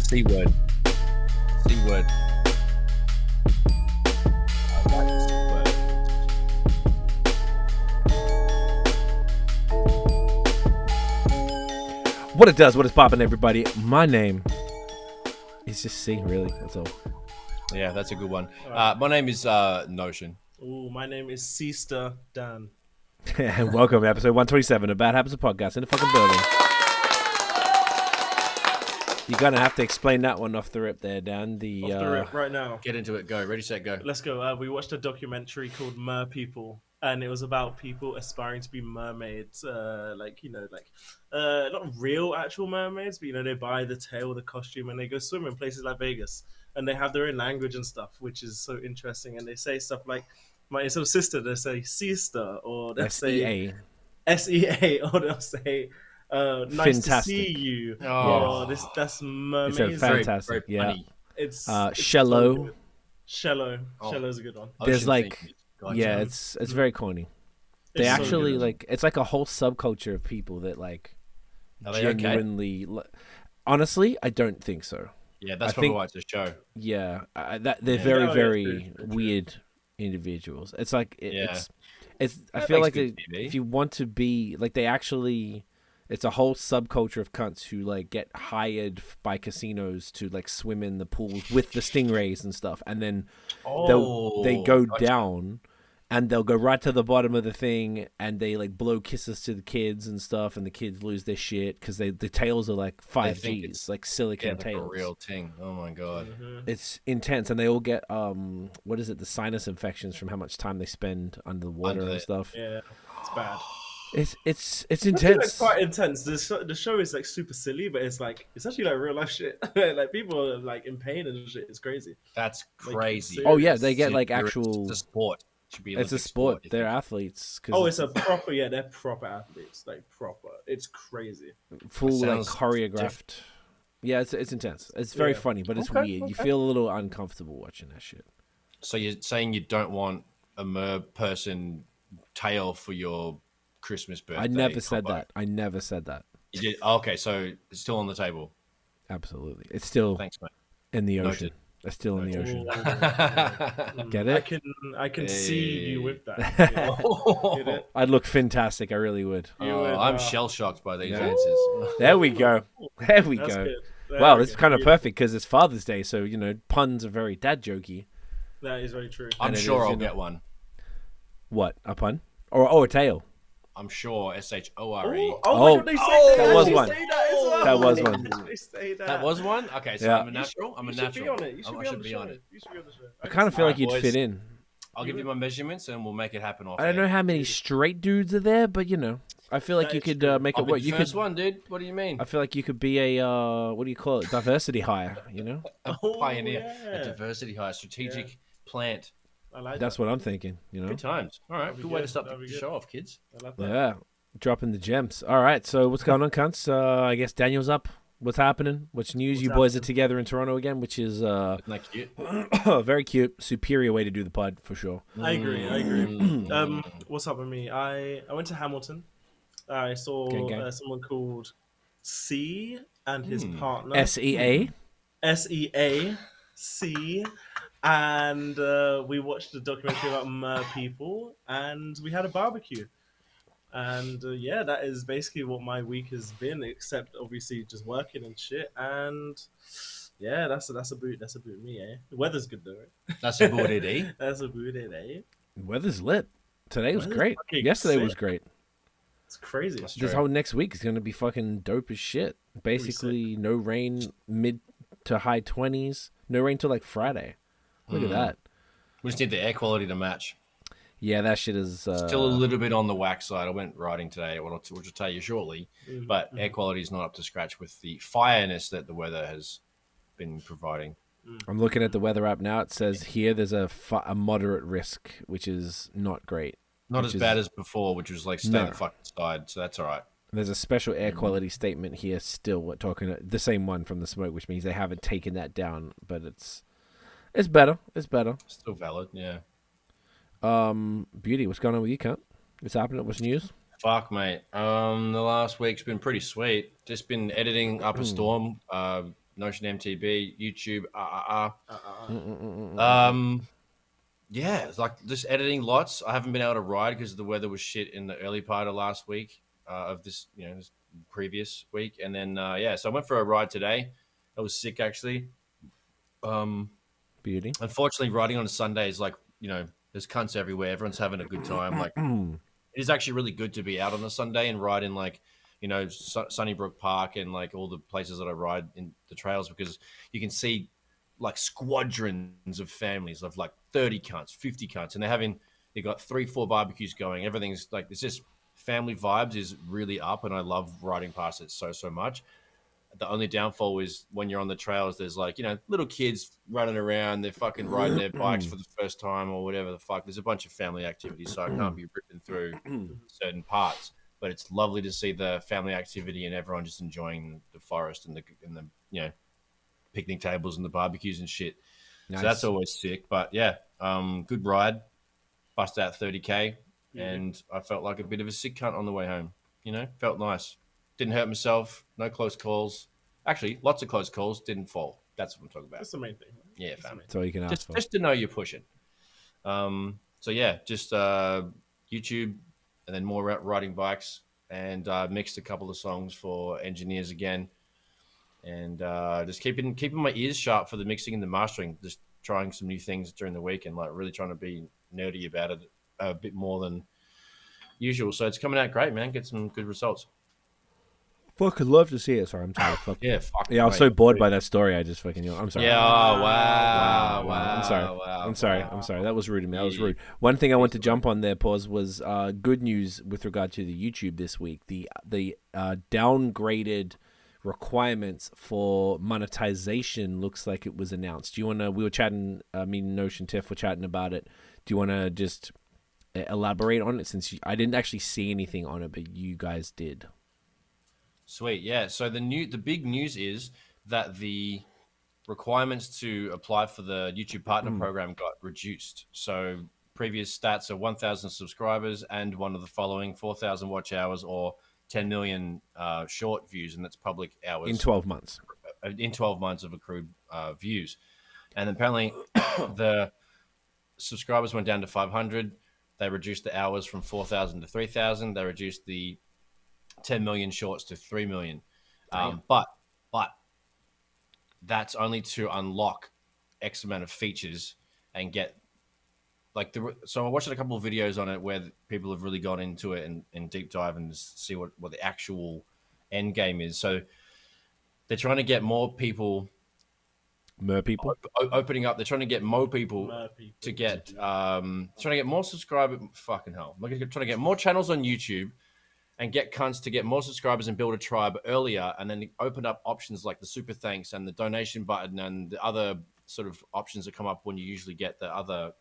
C word. C word. What it does, what is poppin', everybody? My name is just C, really. That's all. Yeah, that's a good one. My name is Notion. Ooh, my name is Sister Dahn. And welcome to episode 127 of Bad Habits of Podcast in the fucking building. You're gonna have to explain that one off the rip there, Dan. Off the rip right now. Get into it. Go. Ready, set, go. Let's go. We watched a documentary called Merpeople, and it was about people aspiring to be mermaids. Not real actual mermaids, but they buy the tail, the costume, and they go swim in places like Vegas. And they have their own language and stuff, which is so interesting. And they say stuff like, my sort of sister, they say sister, or they say S-E-A, or they'll say nice Fantastic. to see you. Oh, that's amazing. It's fantastic, very yeah. funny. It's Shallow. So Shallow. Shallow's a good one. There's like, Gotcha. yeah, it's very corny. They It's so actually good. like, it's like a whole subculture of people that like Are they genuinely. Honestly, I don't think so. Yeah, that's I probably think- why it's a show. Yeah, they're Yeah. very, Oh, yeah, very true. weird individuals. It's like Yeah. it's. I That feel makes like good TV. if you want to be like, they actually, it's a whole subculture of cunts who like get hired by casinos to like swim in the pools with the stingrays and stuff, and then they go gotcha. down. And they'll go right to the bottom of the thing, and they like blow kisses to the kids and stuff, and the kids lose their shit because the tails are like 5Gs, it's- like silicon Yeah, like a tails. real thing. Oh my god. It's intense, and they all get what is it? The sinus infections from how much time they spend under the water Under and it. stuff. Yeah, it's bad. It's It's intense. quite intense. The show is like super silly, but it's actually like real life shit. Like people are like in pain and shit. It's crazy. That's Like, crazy. Oh yeah, they get It's like a- actual. It's a sport. It should be It's a Olympic sport. you They're think. athletes. Cause Oh, it's a proper. Yeah, they're proper athletes. Like proper. It's crazy. full like sounds choreographed. Yeah, it's intense. It's very Yeah. funny, but it's Okay, weird. You okay. feel a little uncomfortable watching that shit. So you're saying you don't want a mer person tail for your Christmas birthday? I never said combo? that. I never said that. You did? Oh, okay, so it's still on the table. Absolutely, it's still Thanks, mate. in the Noted. ocean. It's still in the ocean. Mm, Get I it? can see you with that. Hey. Get it? I'd look fantastic. I really would. You would, I'm shell shocked by these Yeah. answers. There we go. There we That's go. good. There Wow, we this is go. kind of Yeah, perfect because it's Father's Day, so puns are very dad jokey. That is very true. I'm And it sure is, I'll you know- get one. What, a pun or a tail? I'm sure SHORE. Oh, Oh, my God, they say oh, that. that was They one. say that as well. That was They one. actually say that. That was one? Okay, so Yeah. I'm a natural. I'm a You should natural. be on it. You should I be should on the be show. on it. You should be on the show. I kind of feel All like right, you'd boys. fit in. I'll give you my measurements and we'll make it happen off I don't air. know how many straight dudes are there, but I feel like That you is could true. make I'll it be work. the You first could. one, dude. What do you mean? I feel like you could be a what do you call it? Diversity hire. A Oh, pioneer, yeah. a diversity hire, strategic plant. I like That's that. what I'm thinking. Good times. All right, That'd be good way to good. start That'd the be good. show off, kids. I like that. Yeah, dropping the gems. All right, so what's going on, cunts? I guess Daniel's up. What's happening? What's news? What's You boys are happening? together in Toronto again, which is Isn't that cute? very cute. Superior way to do the pod for sure. I agree. What's up with me? I went to Hamilton. I saw Gang, gang. someone called C and his partner. SEA. SEAC, and we watched a documentary about Merpeople, and we had a barbecue. And yeah, that is basically what my week has been, except obviously just working and shit. And yeah, that's a boot. That's a boot me, eh? The weather's good though, right? That's a good idea. That's a boot, eh? Weather's lit. Today was Weather's great. fucking Yesterday sick. was great. It's crazy. That's This true. whole next week is going to be fucking dope as shit. Basically, no rain, mid to high 20s. No rain till like Friday. Look at that. We just need the air quality to match. Yeah, that shit is Still a little bit on the whack side. I went riding today, which I'll tell you shortly. Mm-hmm. But air quality is not up to scratch with the fireness that the weather has been providing. I'm looking at the weather app now. It says here there's a moderate risk, which is not great. Not Which as is- bad as before, which was like stay No. the fucking side. So that's all right. There's a special air quality statement here still. We're talking the same one from the smoke, which means they haven't taken that down, but it's better. It's better. Still valid, yeah. Beauty, what's going on with you, cunt? What's happening? What's news? Fuck, mate. The last week's been pretty sweet. Just been editing Up a Storm. Notion MTB, YouTube, Uh-uh. Yeah, it's like just editing lots. I haven't been able to ride because the weather was shit in the early part of last week, of this, this previous week. And then, so I went for a ride today. It was sick, actually. Beauty. Unfortunately, riding on a Sunday is like, there's cunts everywhere. Everyone's having a good time. Like, it is actually really good to be out on a Sunday and ride in like, Sunnybrook Park and like all the places that I ride in the trails, because you can see like squadrons of families of like 30 cunts, 50 cunts, and they got 3-4 barbecues going. Everything's like, it's just family vibes is really up, and I love riding past it so much. The only downfall is when you're on the trails, there's like, little kids running around, they're fucking riding their bikes for the first time or whatever the fuck. There's a bunch of family activities, so I can't be ripping through certain parts. But it's lovely to see the family activity and everyone just enjoying the forest and the picnic tables and the barbecues and shit. Nice. So that's always sick. But yeah, good ride. Bust out 30K, and I felt like a bit of a sick cunt on the way home. Felt nice. Didn't hurt myself. No close calls. Actually, lots of close calls. Didn't fall. That's what I'm talking about. That's the main thing. Right? Yeah, family. That's all you can ask for. Just to know you're pushing. So yeah, just YouTube, and then more riding bikes, and mixed a couple of songs for engineers again, and just keeping my ears sharp for the mixing and the mastering. Just trying some new things during the week, and like really trying to be nerdy about it a bit more than usual. So it's coming out great, man. Get some good results. Fucking love to see it. Sorry, I'm tired. Fuck. Yeah, fuck. Yeah, I was so bored by that story. I just fucking. I'm sorry. Yeah. Oh, wow. I'm sorry. Wow, I'm sorry. wow. I'm sorry. That was rude of me. That was rude. One thing I want to jump on there, pause, was good news with regard to the YouTube this week. The downgraded requirements for monetization looks like it was announced. Do you want to? We were chatting. Me and Notion Tiff were chatting about it. Do you want to just elaborate on it, since I didn't actually see anything on it, but you guys did? Sweet, yeah. So the big news is that the requirements to apply for the YouTube Partner Program got reduced. So previous stats are 1,000 subscribers and one of the following: 4,000 watch hours or 10 million short views, and that's public hours in 12 months. In 12 months of accrued views, and apparently the subscribers went down to 500. They reduced the hours from 4,000 to 3,000. They reduced the 10 million shorts to 3 million. But that's only to unlock X amount of features and get like so I watched a couple of videos on it where people have really gone into it and deep dive and see what the actual end game is. So they're trying to get more people, Merpeople, opening up. They're trying to get more people to get trying to get more subscribers. Fucking hell, I'm trying to get more channels on YouTube and get cunts to get more subscribers and build a tribe earlier, and then open up options like the super thanks and the donation button and the other sort of options that come up when you usually get the other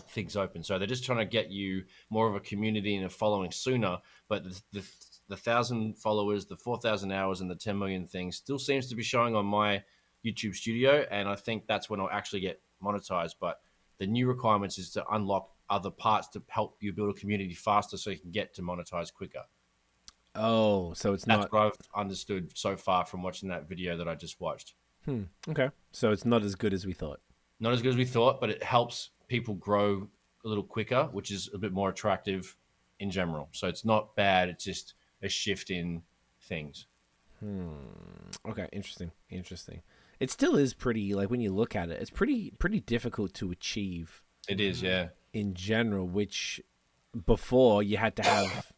things open. So they're just trying to get you more of a community and a following sooner. But the 1,000 followers, the 4,000 hours, and the 10 million things still seems to be showing on my YouTube studio, and I think that's when I'll actually get monetized. But the new requirements is to unlock other parts to help you build a community faster so you can get to monetize quicker. Oh, so that's what I've understood so far from watching that video that I just watched. Okay. So it's not as good as we thought. Not as good as we thought, but it helps people grow a little quicker, which is a bit more attractive in general. So it's not bad. It's just a shift in things. Okay. Interesting. It still is pretty, like when you look at it, it's pretty difficult to achieve. It is, yeah. In general, which before you had to have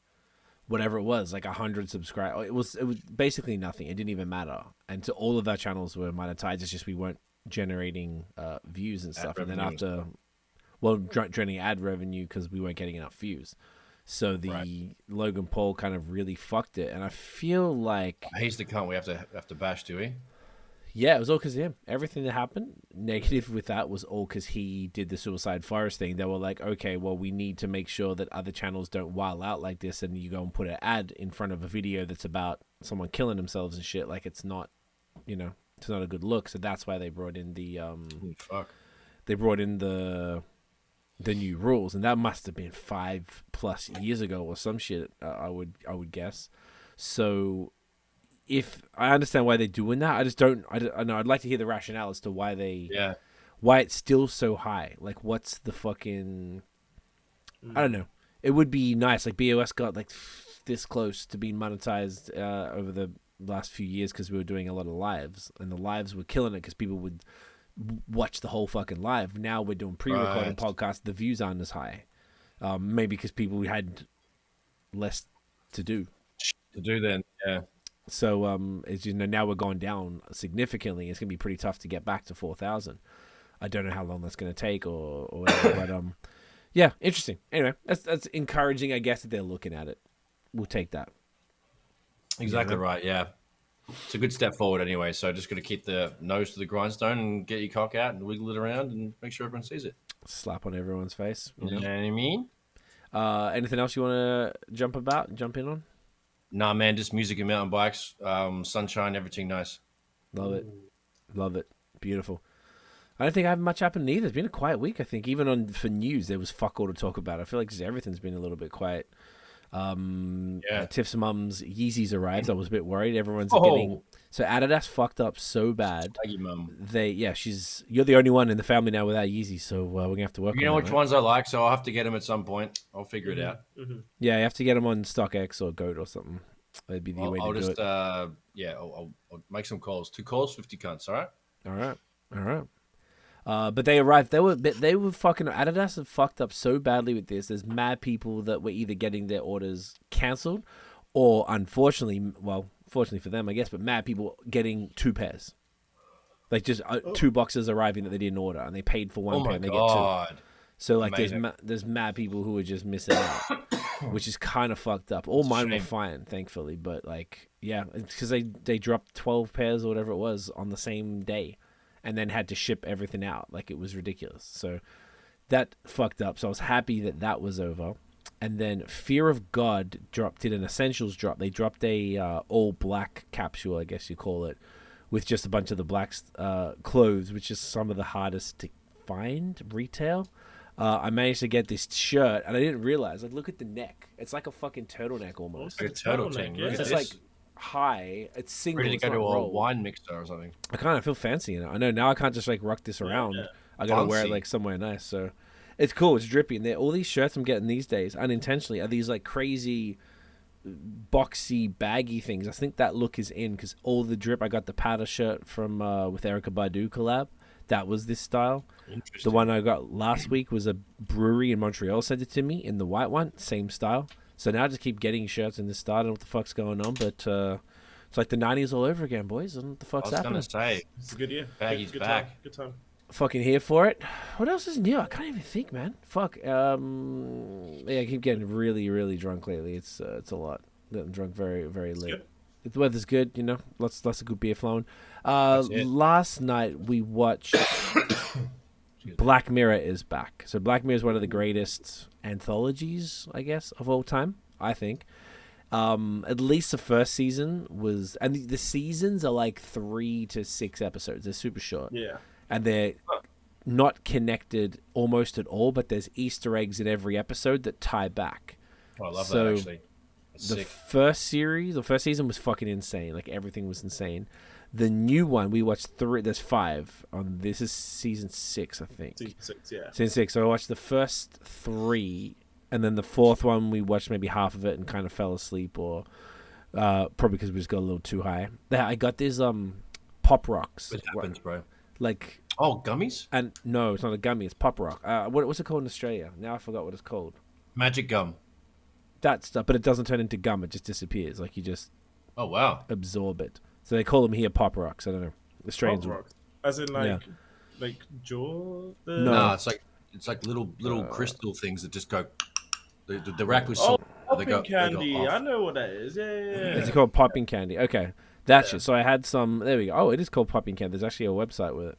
whatever it was, like 100 subscribers. It was basically nothing. It didn't even matter. And so all of our channels were monetized. It's just we weren't generating views and stuff. And then after, generating ad revenue because we weren't getting enough views. So the Logan Paul kind of really fucked it. And I feel like he's the cunt we have to bash, do we? Yeah, it was all because of him. Everything that happened negative with that was all because he did the Suicide Forest thing. They were like, okay, well, we need to make sure that other channels don't wild out like this, and you go and put an ad in front of a video that's about someone killing themselves and shit. Like, it's not, it's not a good look. So that's why they brought in the They brought in the new rules, and that must have been 5+ years ago or some shit. I would guess. So if I understand why they're doing that, I just don't. I know. I'd like to hear the rationale as to why Yeah. why it's still so high. Like, what's the fucking? I don't know. It would be nice. Like BOS got like this close to being monetized over the last few years because we were doing a lot of lives, and the lives were killing it because people would watch the whole fucking live. Now we're doing pre-recorded podcasts. The views aren't as high. Maybe because people had less to do. To do then, yeah. So, as you know, now we're going down significantly. It's gonna be pretty tough to get back to 4,000. I don't know how long that's gonna take or whatever, but yeah, interesting. Anyway, that's encouraging, I guess, that they're looking at it. We'll take that. Exactly right. Yeah, it's a good step forward anyway. So just got to keep the nose to the grindstone and get your cock out and wiggle it around and make sure everyone sees it. Slap on everyone's face. You know what I mean? Anything else you want to jump in on? Nah, man, just music and mountain bikes, sunshine, everything nice. Love it. Beautiful. I don't think I have much happened either. It's been a quiet week, I think. Even for news, there was fuck all to talk about. I feel like just everything's been a little bit quiet. Tiff's mum's Yeezys arrived. I was a bit worried. Everyone's getting... So Adidas fucked up so bad. Thank you, mum. You're the only one in the family now without Yeezys, so we're going to have to work on it. You know which ones I like, so I'll have to get them at some point. I'll figure it out. Mm-hmm. Yeah, you have to get them on StockX or Goat or something. That'd be the way to do it. I'll make some calls. 2 calls, 50 cunts, all right? All right. But they arrived. They were fucking... Adidas have fucked up so badly with this. There's mad people that were either getting their orders cancelled or, unfortunately, fortunately for them, I guess, but mad people getting 2 pairs. Like, just 2 boxes arriving that they didn't order, and they paid for 1 pair and they get 2. So, like, there's mad people who are just missing out, which is kind of fucked up. All mine were fine, thankfully, but, like, yeah, because they dropped 12 pairs or whatever it was on the same day. And then had to ship everything out. Like, it was ridiculous. So that fucked up. So I was happy that was over. And then Fear of God did an essentials drop. They dropped a all black capsule, I guess you call it, with just a bunch of the black clothes, which is some of the hardest to find retail. I managed to get this shirt, and I didn't realize. Like, look at the neck. It's like a fucking turtleneck almost. Like a turtleneck. Yeah. It's just like high. It's single. ready to it's go to not a rolled. wine mixer or something. I kind of feel fancy in it. I know now I can't just like rock this around. Yeah. I gotta wear it Fancy. like somewhere nice. So it's cool. It's drippy. And all these shirts I'm getting these days, unintentionally, are these like crazy, boxy, baggy things. I think that look is in because all the drip. I got the powder shirt from with Erykah Badu collab. That was this style. The one I got last week was a brewery in Montreal sent it to me in the white one, same style. So now I just keep getting shirts in this style. I don't know what the fuck's going on, but it's like the 90s all over again, boys. I don't know what the fuck's happening. I was going to say, It's a good year. Baggy's good back. Time. Good time. Fucking here for it. What else is new? I can't even think, man. Fuck. I keep getting really, really drunk lately. It's a lot. Getting drunk very, very late. The weather's good, you know. Lots of good beer flowing. Last night we watched Black Mirror is back. So Black Mirror is one of the greatest anthologies, I guess, of all time. I think. At least the first season was, and the seasons are like 3 to 6 episodes. They're super short. Yeah. And they're not connected almost at all, but there's Easter eggs in every episode that tie back. Oh, I love that, actually. That's the sick. first season was fucking insane. Like, everything was insane. The new one, we watched 3. There's 5. This is season 6, I think. Season 6, yeah. Season 6. So I watched the first 3, and then the 4th one, we watched maybe half of it and kind of fell asleep, or probably because we just got a little too high. I got these Pop Rocks. It happens, bro. Like... Oh, gummies? And no, it's not a gummy. It's Pop Rock. What's it called in Australia? Now I forgot what it's called. Magic gum. That stuff, but it doesn't turn into gum. It just disappears. Like, you just Oh, wow. absorb it. So they call them here Pop Rocks. I don't know. Australians. Pop Rocks. As in, like jaw? No. No, it's like little crystal things that just go. The rack was so. Popping they go candy. off. I know what that is. Yeah. It's called popping candy. Okay, that's it. So I had some. There we go. Oh, it is called popping candy. There's actually a website with it.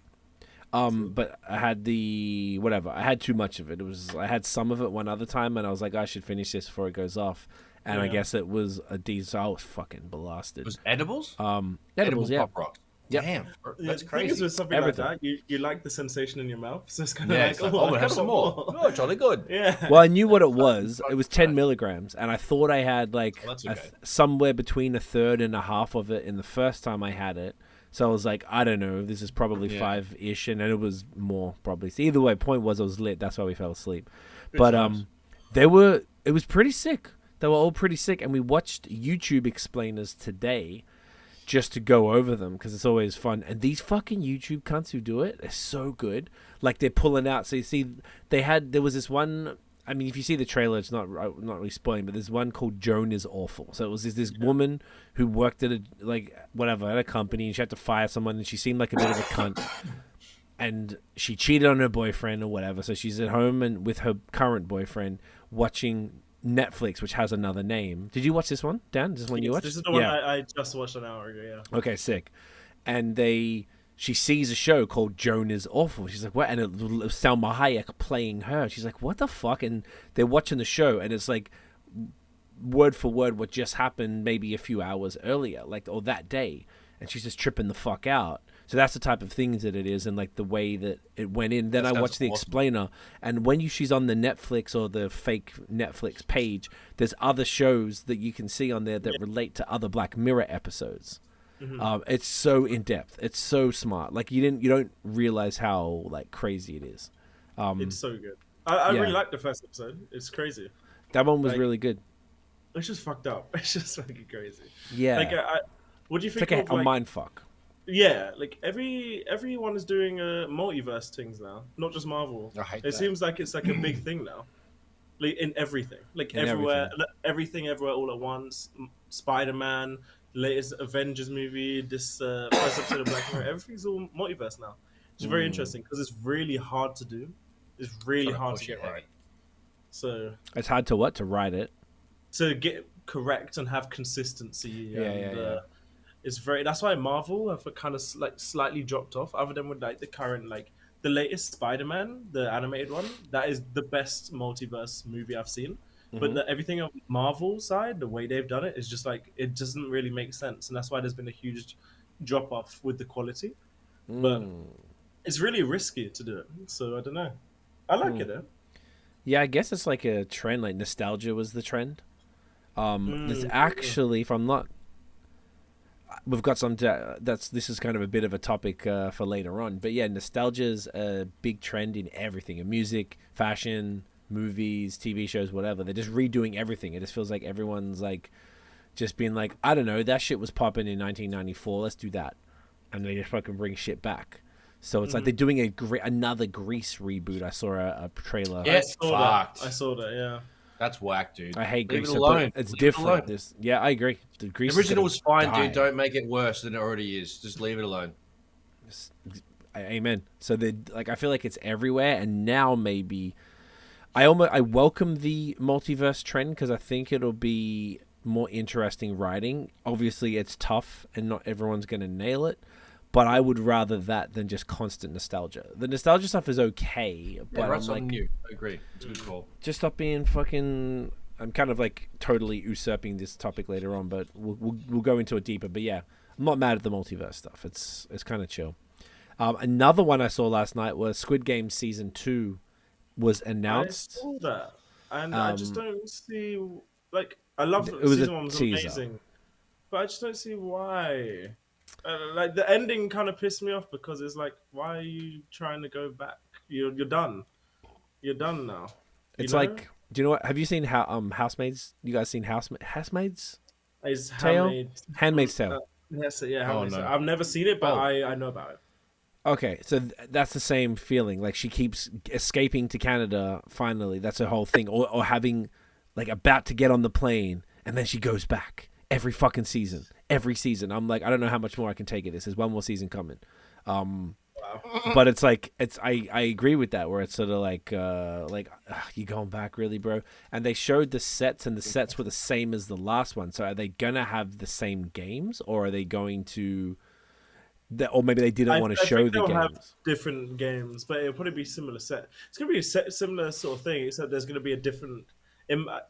But I had I had too much of it. I had some of it one other time, and I was like, I should finish this before it goes off. And I guess it was a diesel. I was fucking blasted. It was edibles? Edibles, Edible yeah. Pop Rocks. Yep. Damn, Yeah, that's the thing is crazy. with something Everything. like that, you like the sensation in your mouth, so it's kind of Yeah, like, it's like, oh, oh, I we'll have kinda some want more. Oh, jolly good. Yeah. Well, I knew what it Fucking was. It Christ, was 10 right. milligrams, and I thought I had like Oh, that's okay. somewhere between a third and a half of it in the first time I had it. So I was like, I don't know, this is probably Yeah. 5-ish, and then it was more probably. So either way, point was I was lit. That's why we fell asleep. Good But times. it was pretty sick. They were all pretty sick, and we watched YouTube explainers today just to go over them because it's always fun. And these fucking YouTube cunts who do it, they're so good. Like they're pulling out. So you see, there was this one. I mean, if you see the trailer, it's not really spoiling, but there's one called Joan is Awful. So it was this woman who worked at at a company, and she had to fire someone, and she seemed like a bit of a cunt. And she cheated on her boyfriend or whatever. So she's at home and with her current boyfriend watching Netflix, which has another name. Did you watch this one, Dan? This is one you watched? This is the one I just watched an hour ago. Yeah. Okay, sick. And she sees a show called Joan is Awful. She's like, what? And it was Salma Hayek playing her. She's like, what the fuck? And they're watching the show, and it's like word for word what just happened maybe a few hours earlier, or that day. And she's just tripping the fuck out. So that's the type of things that it is, and like the way that it went in. Then I watched the explainer, and when she's on the Netflix or the fake Netflix page, there's other shows that you can see on there that relate to other Black Mirror episodes. Mm-hmm. It's so in depth. It's so smart. Like you don't realize how like crazy it is. It's so good. I really liked the first episode. It's crazy. That one was really good. It's just fucked up. It's just fucking crazy. Yeah. Like, what do you think it's like of a mind fuck? Yeah, like everyone is doing multiverse things now, not just Marvel. I hate It that. seems like it's like a big thing now, like in everything, like In everywhere, everything everywhere all at once. Spider-Man, latest Avengers movie, this first episode of Black Mirror, everything's all multiverse now. It's very interesting because it's really hard to do. It's really hard to get right. So it's hard to write it, to get correct and have consistency. Yeah. It's very. That's why Marvel have kind of slightly dropped off. Other than with like the current the latest Spider-Man, the animated one, that is the best multiverse movie I've seen. Mm-hmm. But everything on Marvel side, the way they've done it is just like it doesn't really make sense, and that's why there's been a huge drop off with the quality. But it's really risky to do it. So I don't know. I like it though. Yeah, I guess it's like a trend. Like nostalgia was the trend. There's actually, if I'm not. We've got some. This is kind of a bit of a topic for later on, but yeah, nostalgia's a big trend in everything: in music, fashion, movies, TV shows, whatever. They're just redoing everything. It just feels like everyone's like, just being like, I don't know, that shit was popping in 1994. Let's do that, and they just fucking bring shit back. So it's like they're doing another Grease reboot. I saw a trailer. Yes, I saw that. Yeah. That's whack, dude. I hate Leave Grease. it alone. It's Leave different. It alone. Yeah, I agree. The Grease original was fine, die. dude. Don't make it worse than it already is. Just leave it alone. Amen. So I feel like it's everywhere, and now maybe I welcome the multiverse trend because I think it'll be more interesting writing. Obviously, it's tough, and not everyone's going to nail it. But I would rather that than just constant nostalgia. The nostalgia stuff is okay, but write I'm something like, new. I agree. It's a good call. Just stop being fucking. I'm kind of like totally usurping this topic later on, but we'll go into it deeper. But yeah, I'm not mad at the multiverse stuff. It's kind of chill. Another one I saw last night was Squid Game season 2 was announced. I saw that, and I just don't see I love season 1 was amazing, but I just don't see why. Like the ending kind of pissed me off because it's like, why are you trying to go back? You're done. You're done now. It's like, do you know what? Have you seen Housemaids? You guys seen Housemaids? Handmaid's Tale. Yes, yeah. Handmaid's Tale. No. I've never seen it, but I know about it. Okay, so that's the same feeling. Like she keeps escaping to Canada. Finally, that's her whole thing, or having like about to get on the plane, and then she goes back every fucking season. Every season, I'm like, I don't know how much more I can take of this. There's one more season coming. But it's like I agree with that, where it's sort of like you going back really, bro? And they showed the sets, and the sets were the same as the last one. So are they gonna have the same games, or are they going to? Or maybe they didn't want to show the games. Have different games, but it'll probably be similar set. It's gonna be a similar sort of thing, except there's gonna be a different.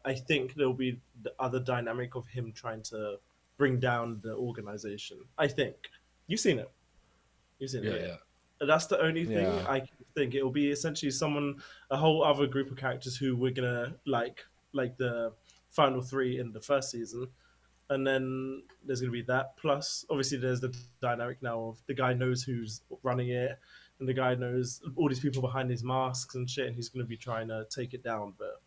I think there'll be the other dynamic of him trying to bring down the organization. I think you've seen it. isn't Yeah, it? yeah. That's the only thing Yeah. I can think. It'll be essentially a whole other group of characters who we're gonna like the final three in the first season, and then there's gonna be that. Plus, obviously, there's the dynamic now of the guy knows who's running it, and the guy knows all these people behind his masks and shit, and he's gonna be trying to take it down. But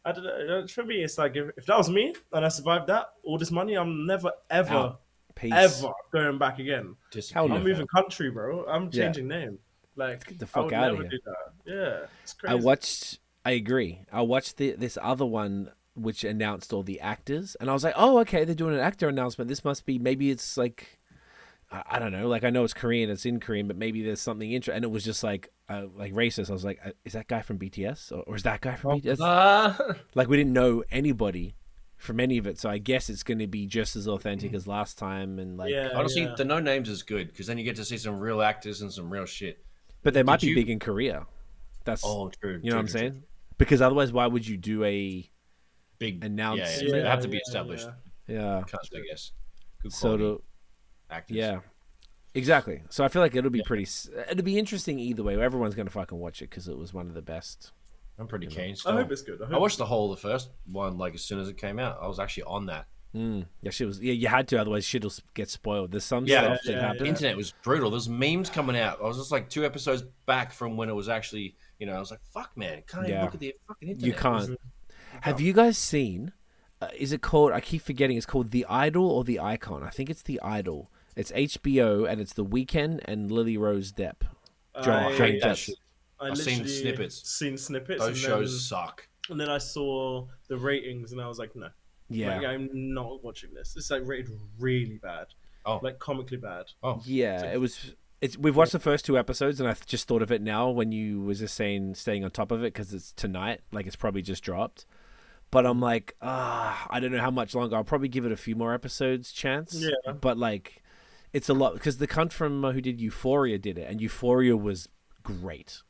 I don't know. For me, it's like if that was me and I survived that, all this money, I'm never ever Out. Peace. ever going back again. Hell I'm no. moving country, bro. I'm Yeah. changing name. Like, Get the I fuck would out of never here. do that. Yeah, it's crazy. I agree. I watched this other one which announced all the actors, and I was like, oh, okay, they're doing an actor announcement. This must be, maybe it's like, I don't know. Like, I know it's Korean, it's in Korean, but maybe there's something interesting. And it was just like racist. I was like, is that guy from BTS? Or is that guy from BTS? Like, we didn't know anybody from any of it. So I guess it's going to be just as authentic as last time. And like, Yeah, Honestly, yeah. the no names is good because then you get to see some real actors and some real shit. but they might Did be you- big in Korea. That's, Oh, true. you know what I'm saying? Because otherwise, why would you do a Big announcement? Yeah, Yeah, they have to be yeah, established. yeah. Yeah. Cast, I guess. Good So quality actors. yeah, exactly. So I feel like it'll be it'll be interesting either way. Everyone's gonna fucking watch it because it was one of the best. I'm pretty keen. I Still. hope it's good. I watched the whole of the first one like as soon as it came out. I was actually on that. Yeah, shit was. Yeah, you had to, otherwise shit'll get spoiled. There's some Yeah, stuff that yeah, happened. The internet was brutal. There's memes coming out. I was just like 2 episodes back from when it was actually, I was like, fuck, man, can't even Yeah. look at the fucking internet. You can't. Have you guys seen? Is it called? I keep forgetting. It's called The Idol or The Icon. I think it's The Idol. It's HBO and it's The Weeknd and Lily Rose Depp. I hate that shit. I I've seen literally snippets. Seen snippets. Those and shows suck. And then I saw the ratings, and I was like, no. Yeah. Like, I'm not watching this. It's like rated really bad. Oh. Like comically bad. Oh, Yeah, it was. We've watched the first 2 episodes, and I just thought of it now when you was just saying staying on top of it because it's tonight. Like it's probably just dropped, but I'm like, I don't know how much longer. I'll probably give it a few more episodes chance. Yeah. But like, it's a lot because the cunt from who did Euphoria did it, and Euphoria was great.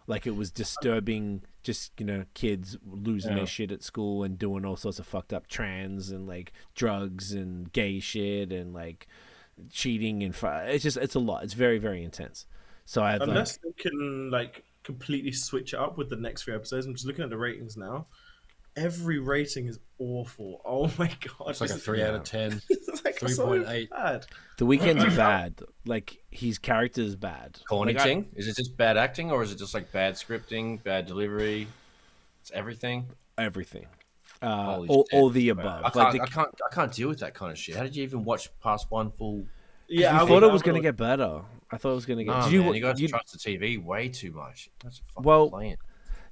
Like it was disturbing, just kids losing their shit at school and doing all sorts of fucked up trans and like drugs and gay shit and like cheating and it's a lot. It's very, very intense. So I Unless they can like completely switch it up with the next 3 episodes. I'm just looking at the ratings now. Every rating is awful. Oh my god! it's like a 3 out of 10. It's like 3.8. so bad. The Weeknd's bad. Like his character is bad. Corny Like, thing? Is it just bad acting or is it just like bad scripting, bad delivery? It's everything. Everything. Holy All shit. the Man, above. I can't deal with that kind of shit. How did you even watch past one full? Yeah, I thought it was going to get better. I thought it was going to get. No, Did man, you guys trust the TV way too much. That's a fucking Well, playing.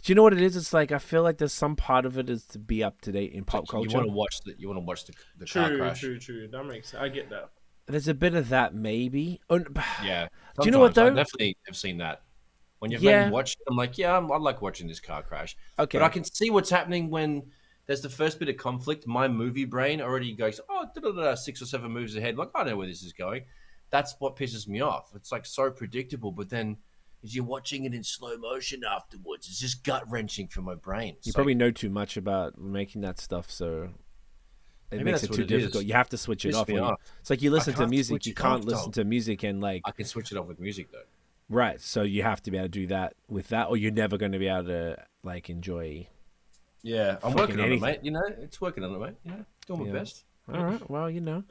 Do you know what it is? It's like I feel like there's some part of it is to be up to date in pop culture. You want to watch the car crash. True. That makes sense. I get that. There's a bit of that maybe. Oh, Yeah. Do you know what, Sometimes though? I definitely have seen that. When you've Yeah. maybe watched it, I'm like, yeah, I like watching this car crash. Okay. But I can see what's happening when there's the first bit of conflict. My movie brain already goes, 6 or 7 moves ahead. Like, I know where this is going. That's what pisses me off. It's like so predictable. But then as you're watching it in slow motion afterwards, it's just gut wrenching for my brain. You probably know too much about making that stuff, so it Maybe makes that's it what too it is. difficult. You have to switch it Piss off. me off. It's like you listen to can't music. switch You it can't off, listen though. to music and like I can switch it off with music though. right. So you have to be able to do that with that, or you're never going to be able to like enjoy. Yeah, I'm Fucking working on anything. it, mate. It's working on it, mate. Doing my best. All right. Well,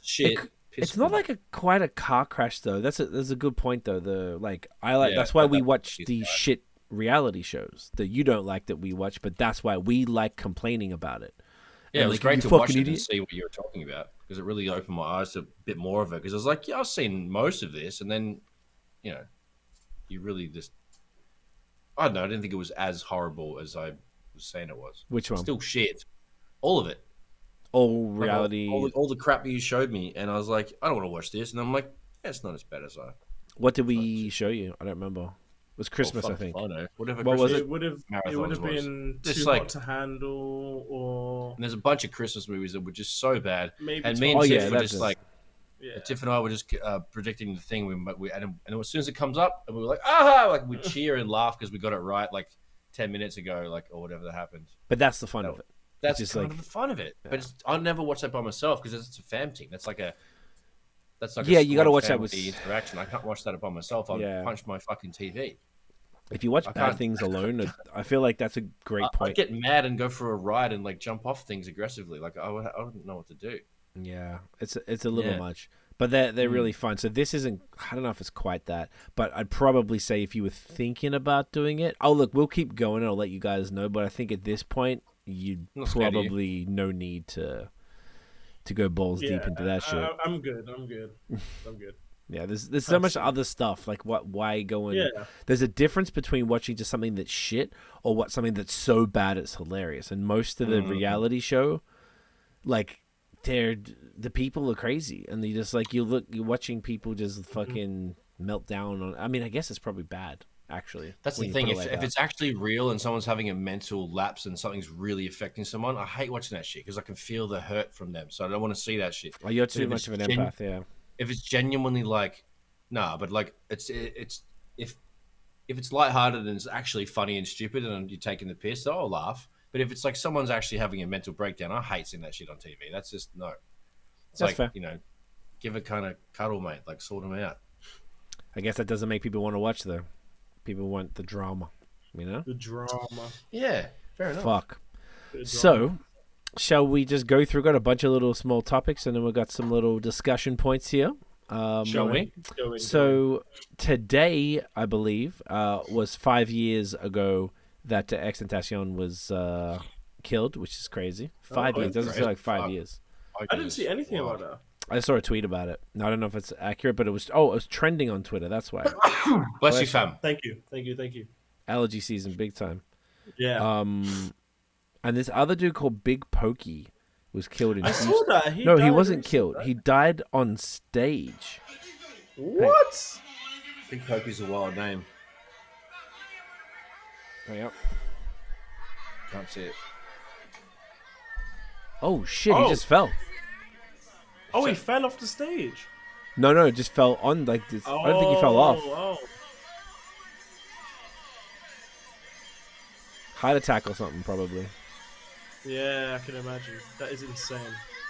Shit. It's not like quite a car crash though. That's a good point though. Yeah, that's why we that- watch that's these bad. shit reality shows that you don't like that we watch, but that's why we like complaining about it. Yeah, And it was like, great you to watch fucking it and idiot. see what you were talking about because it really opened my eyes to a bit more of it. Because I was like, yeah, I've seen most of this, and then, you really just, I don't know, I didn't think it was as horrible as I was saying it was. Which one? Still shit, all of it. All Like, reality. all the crap that you showed me, and I was like, I don't want to watch this, and I'm like, yeah, it's not as bad as I. What did we show you? I don't remember. It was Christmas, I think. I know. Whatever. What was Christmas It would have marathons was. been Just too like- hot to handle, or And there's a bunch of Christmas movies that were just so bad. maybe. And me and Oh, Tiff yeah, were that's just it. like, yeah. Tiff and I were just predicting the thing. And as soon as it comes up, and we were like, ah, like we cheer and laugh because we got it right like 10 minutes ago, like, or whatever that happened. But that's the fun of it. That's just kind like- of the fun of it. But I'll never watch that by myself because it's a fam thing. That's like That's like Yeah, a you got to squad watch that family with. interaction. I can't watch that by myself. I'll Yeah. punch my fucking TV. If you watch I Bad can't. Things alone, I feel like that's a great I point. get mad and go for a ride and like jump off things aggressively. Like I wouldn't know what to do. Yeah, it's a little Yeah. much, but they're really fun. So this isn't. I don't know if it's quite that, but I'd probably say if you were thinking about doing it. Oh, look, we'll keep going. And I'll let you guys know. But I think at this point, you'd I'm not scared of you. probably no need to go balls deep into that shit. I'm good. I'm good. I'm good. Yeah, there's so much other stuff. Like why go and Yeah. there's a difference between watching just something that's shit or something that's so bad it's hilarious. And most of the reality show, like the people are crazy, and you just like you're watching people just fucking melt down on. I mean, I guess it's probably bad actually. That's the thing. If it's actually real and someone's having a mental lapse and something's really affecting someone, I hate watching that shit because I can feel the hurt from them. So I don't want to see that shit. Oh, you're too much of an empath, yeah. If it's genuinely like, nah, but like it's if it's lighthearted and it's actually funny and stupid and you're taking the piss, I'll laugh. But if it's like someone's actually having a mental breakdown, I hate seeing that shit on TV. That's just no. It's That's like fair. Give a kind of cuddle, mate. Like sort them out. I guess that doesn't make people want to watch though. People want the drama, The drama. Yeah, fair enough. Fuck. So, shall we just go through? Got a bunch of little small topics, and then we've got some little discussion points here. Shall we? So today, I believe, was 5 years ago that XXX-Tentacion was killed, which is crazy. 5 years doesn't feel like 5 years. I didn't see anything about that. I saw a tweet about it. I don't know if it's accurate, but it was trending on Twitter. That's why. Bless you, fam. Thank you. Allergy season, big time. Yeah. And this other dude called Big Pokey was killed in I Houston. saw that. He died wasn't recently, killed. right? He died on stage. What? Big Pokey's a wild name. Oh, yep. Can't see it. Oh shit! Oh. He just fell. Oh, he fell off the stage. No, just fell on like this. I don't think he fell off. Oh. Heart attack or something, probably. Yeah, I can imagine. That is insane.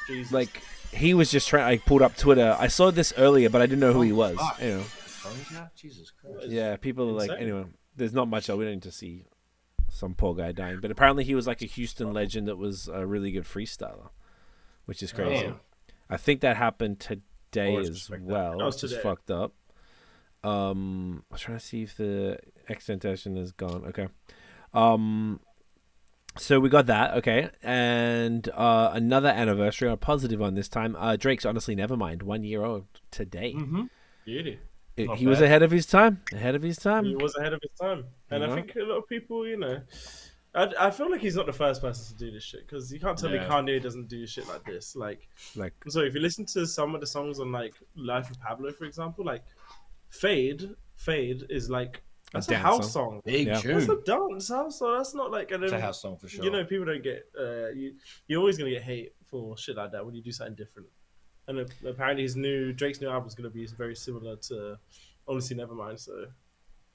Jesus. Like he was just trying. I pulled up Twitter. I saw this earlier, but I didn't know who he was. fuck. You know. Jesus Christ. Yeah, people are like. Insane. Anyway, there's not much. We don't need to see some poor guy dying. But apparently, he was like a Houston legend that was a really good freestaler, which is crazy. Damn. I think that happened today Always as respect that. well, That was which is today. fucked up. I was trying to see if the XXX-Tentacion is gone. Okay. So we got that, okay, and another anniversary, a positive one this time. Drake's Honestly Nevermind, 1 year old today. Beauty. Not He was bad. ahead of his time. Ahead of his time. He was ahead of his time, and You I know? think a lot of people, I feel like he's not the first person to do this shit because you can't tell me Yeah. Kanye doesn't do shit like this. Like, so if you listen to some of the songs on like Life of Pablo, for example, like Fade is like that's a dance house song. Big Yeah. That's a tune. dance house song. That's not like It's a house song for sure. people don't get you're always gonna get hate for shit like that when you do something different. And apparently Drake's new album is gonna be very similar to Honestly Nevermind, so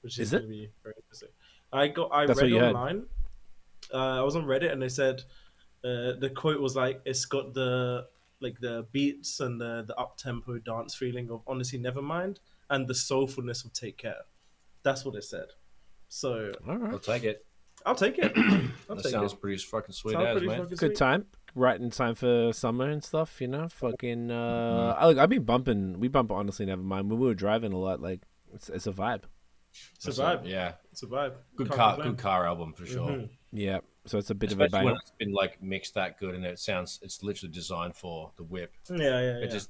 which Is is it? gonna be very interesting. I That's what read you heard. online. I was on Reddit and they said the quote was like it's got the beats and the up tempo dance feeling of Honestly Nevermind and the soulfulness of Take Care. That's what it said. So All right. I'll take it. I'll take it. That sounds pretty fucking sweet Sounds as, pretty man. fucking Good sweet. time. Right in time for summer and stuff, you know? Fucking, I've been we bump Honestly Nevermind. When we were driving a lot, like, it's a vibe. It's a vibe. Yeah. It's a vibe. Good Can't car complain. good car album for sure. Mhm. Yeah. So it's a bit Especially of a banger. when it's been like mixed that good and it's literally designed for the whip. Yeah. It just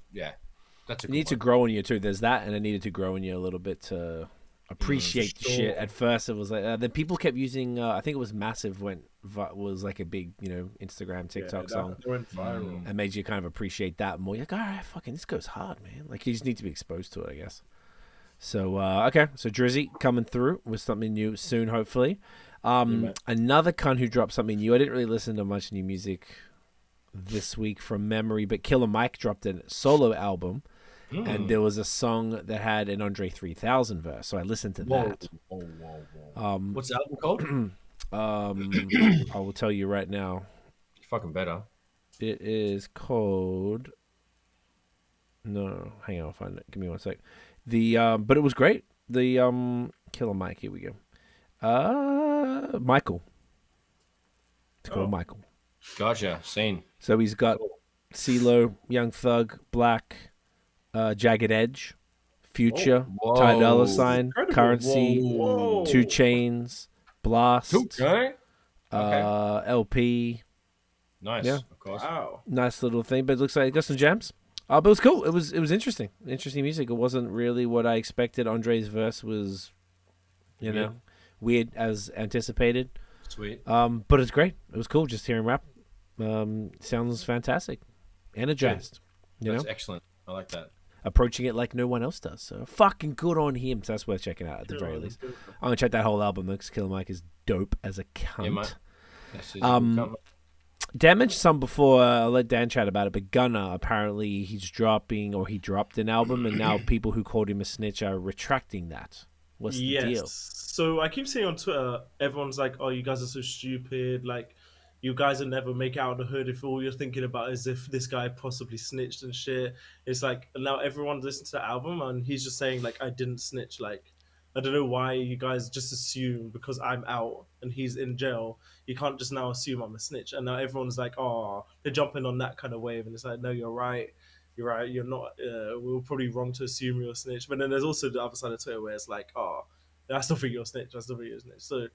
that's a You good need to one. grow in you too. There's that, and it needed to grow in you a little bit to appreciate the shit. sure. At first, it was like then people kept using. I think it was Massive when was like a big, Instagram, TikTok song, That went viral. and made you kind of appreciate that more. You're like, all right, fucking, this goes hard, man. Like you just need to be exposed to it, I guess. So okay, so Drizzy coming through with something new soon, hopefully. Another cunt who dropped something new. I didn't really listen to much new music this week from memory, but Killer Mike dropped a solo album. And there was a song that had an Andre 3000 verse, so I listened to that. Whoa. What's the album called? I will tell you right now. Fucking better. It is called No, hang on, I'll find it. Give me one sec. But it was great. The Killer Mike. Here we go. Michael. It's called Michael. Gotcha. Seen. So he's got CeeLo, Young Thug, Black, Jagged Edge, Future, Whoa. Ty Dolla $ign, Incredible. Currency, Whoa. 2 Chainz, Blast, Okay. LP. Nice. Yeah. Of course. Wow. Nice little thing, but it looks like it got some gems. But it was cool. It was interesting. Interesting music. It wasn't really what I expected. Andre's verse was, you know, weird as anticipated. Sweet. But it's great. It was cool just hearing rap. Sounds fantastic. Energized. You That's know? excellent. I like that. Approaching it like no one else does. So fucking good on him. So that's worth checking out at the very least. I'm gonna check that whole album because Killer Mike is dope as a cunt. Yeah, mate. Yes, Dan mentioned some before. I'll let Dan chat about it. But Gunna, apparently he dropped an album, and now people who called him a snitch are retracting that. What's the deal? So I keep seeing on Twitter, everyone's like, "Oh, you guys are so stupid! Like, you guys will never make it out of the hood if all you're thinking about is if this guy possibly snitched and shit." It's like now everyone listens to the album and he's just saying like, "I didn't snitch." Like, I don't know why you guys just assume because I'm out and he's in jail, you can't just now assume I'm a snitch. And now everyone's like, "Oh, they're jumping on that kind of wave," and it's like, "No, you're right. You're right. You're not. We were probably wrong to assume you're a snitch." But then there's also the other side of Twitter where it's like, "Oh, I still think you're a snitch. I still think you're a snitch." So,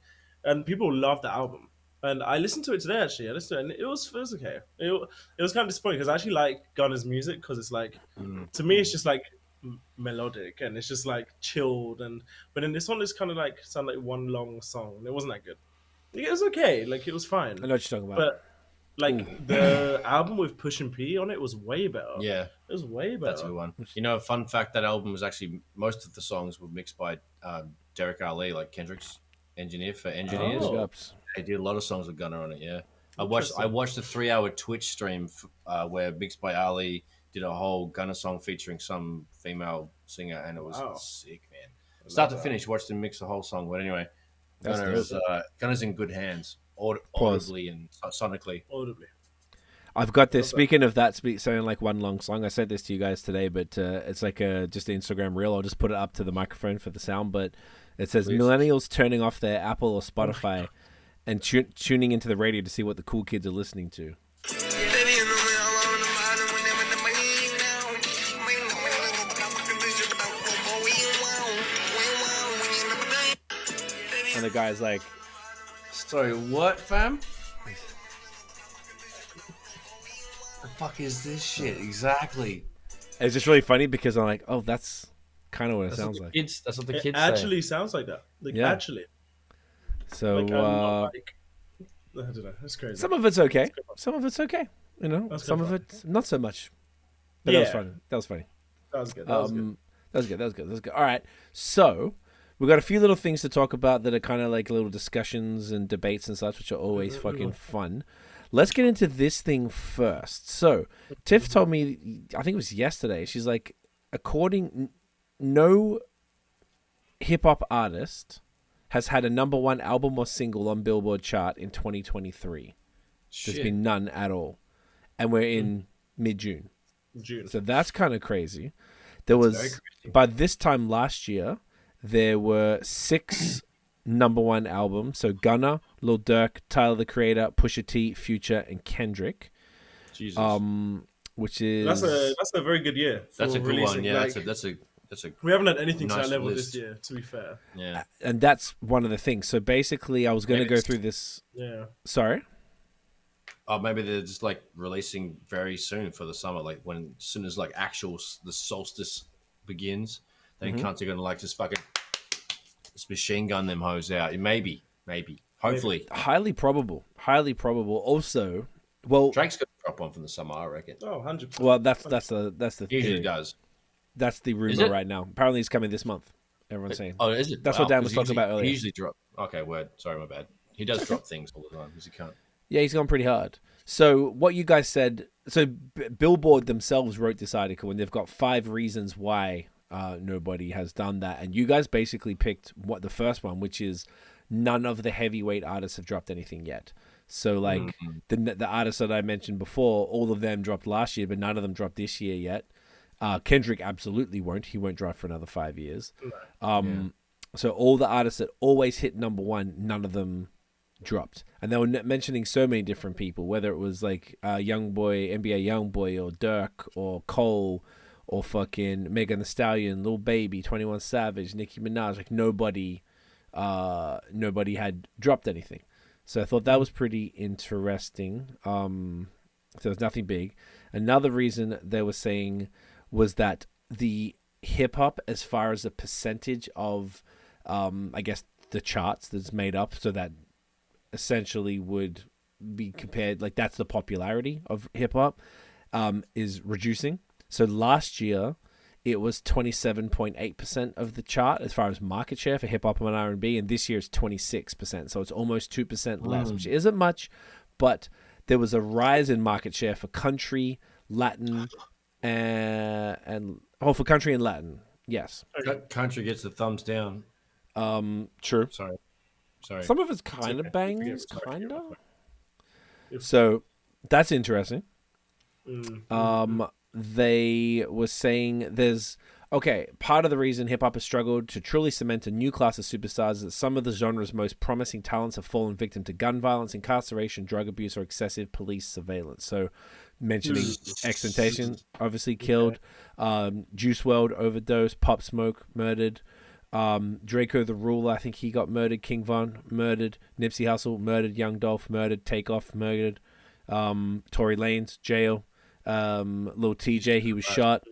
and people love the album. And I listened to it today. Actually, I listened to it, and it was okay. It was kind of disappointing because I actually like Gunna's music because it's like, to me, it's just like melodic and it's just like chilled. And but then this one is kind of like sound like one long song. It wasn't that good. It was okay. Like it was fine. I know what you're talking about. But like the album with Push and P on it was way better. Yeah, it was way better. that's a good one. You know, fun fact: that album was actually most of the songs were mixed by Derek Ali, like Kendrick's engineer for Engineers. Oh. They did a lot of songs with Gunna on it. Yeah, I watched a 3-hour Twitch stream where mixed by Ali did a whole Gunna song featuring some female singer, and it was sick, man. Start to finish, watched him mix the whole song. But anyway, Gunna's in good hands, audibly and sonically. Audibly. I've got this. Speaking of that, sounding like one long song. I said this to you guys today, but it's like just an Instagram reel. I'll just put it up to the microphone for the sound. But it says millennials turning off their Apple or Spotify and tuning into the radio to see what the cool kids are listening to. And the guy's like, "Sorry, what, fam? The fuck is this shit exactly?" It's just really funny because I'm like, oh, that's kind of what it sounds like. That's what the kids actually sounds like that. Like actually. So like, I don't know. That's crazy. Some of it's okay. Some of it's okay. You know, some of it not so much. But that was funny. That was funny. That was good. That was good. All right. So we've got a few little things to talk about that are kind of like little discussions and debates and such, which are always fucking fun. Let's get into this thing first. So Tiff told me, I think it was yesterday, she's like, no hip-hop artist has had a #1 album or single on Billboard chart in 2023. There's been none at all. And we're in mid-June. So that's kind of crazy. There was, by this time last year, there were 6 #1 albums. So Gunna, Lil Durk, Tyler the Creator, Pusha T, Future, and Kendrick. Jesus. Which is that's a very good year. That's a good one. Yeah, like, that's a. We haven't had anything to nice that level list. this year. To be fair. Yeah. And that's one of the things. So basically, I was going to go through this. Yeah. Sorry. Oh, maybe they're just like releasing very soon for the summer. Like as soon as like the solstice begins, then cunts are gonna like just fucking just machine gun them hoes out. Maybe, hopefully. Highly probable. Also, well, Drake's gonna drop one from the summer, I reckon. Oh, 100%. Well, that's the Usually theory. does. That's the rumor right now. Apparently, it's coming this month. Everyone's saying. Oh, is it? That's what Dan was talking about earlier. He usually drop. Okay, word. Sorry, my bad. He does drop things all the time. He can't. Yeah, he's gone pretty hard. So what you guys said, so Billboard themselves wrote this article and they've got 5 reasons why nobody has done that. And you guys basically picked the first one, which is none of the heavyweight artists have dropped anything yet. So like the artists that I mentioned before, all of them dropped last year, but none of them dropped this year yet. Kendrick absolutely won't. He won't drive for another 5 years. No. So all the artists that always hit number one, none of them dropped. And they were mentioning so many different people, whether it was like Youngboy, NBA Youngboy, or Dirk, or Cole, or fucking Megan Thee Stallion, Lil Baby, 21 Savage, Nicki Minaj. Like nobody had dropped anything. So I thought that was pretty interesting. So there's nothing big. Another reason they were saying was that the hip hop, as far as the percentage of, I guess, the charts that's made up, so that essentially would be compared, like that's the popularity of hip hop, is reducing. So last year, it was 27.8% of the chart as far as market share for hip hop and R&B, and this year it's 26%. So it's almost 2% less, which isn't much, but there was a rise in market share for country, Latin, and for country and Latin. Yes. Country gets the thumbs down. True. Sorry. Some of it's kind of bangs, Sorry. kind of. So that's interesting. They were saying part of the reason hip hop has struggled to truly cement a new class of superstars is that some of the genre's most promising talents have fallen victim to gun violence, incarceration, drug abuse, or excessive police surveillance. So, mentioning XXX-Tentacion, obviously killed, Juice WRLD overdose, Pop Smoke murdered, Draco the Ruler, I think he got murdered, King Von murdered, Nipsey Hussle murdered, Young Dolph murdered, Takeoff murdered, Tory Lanez jail. Lil TJ, he was shot.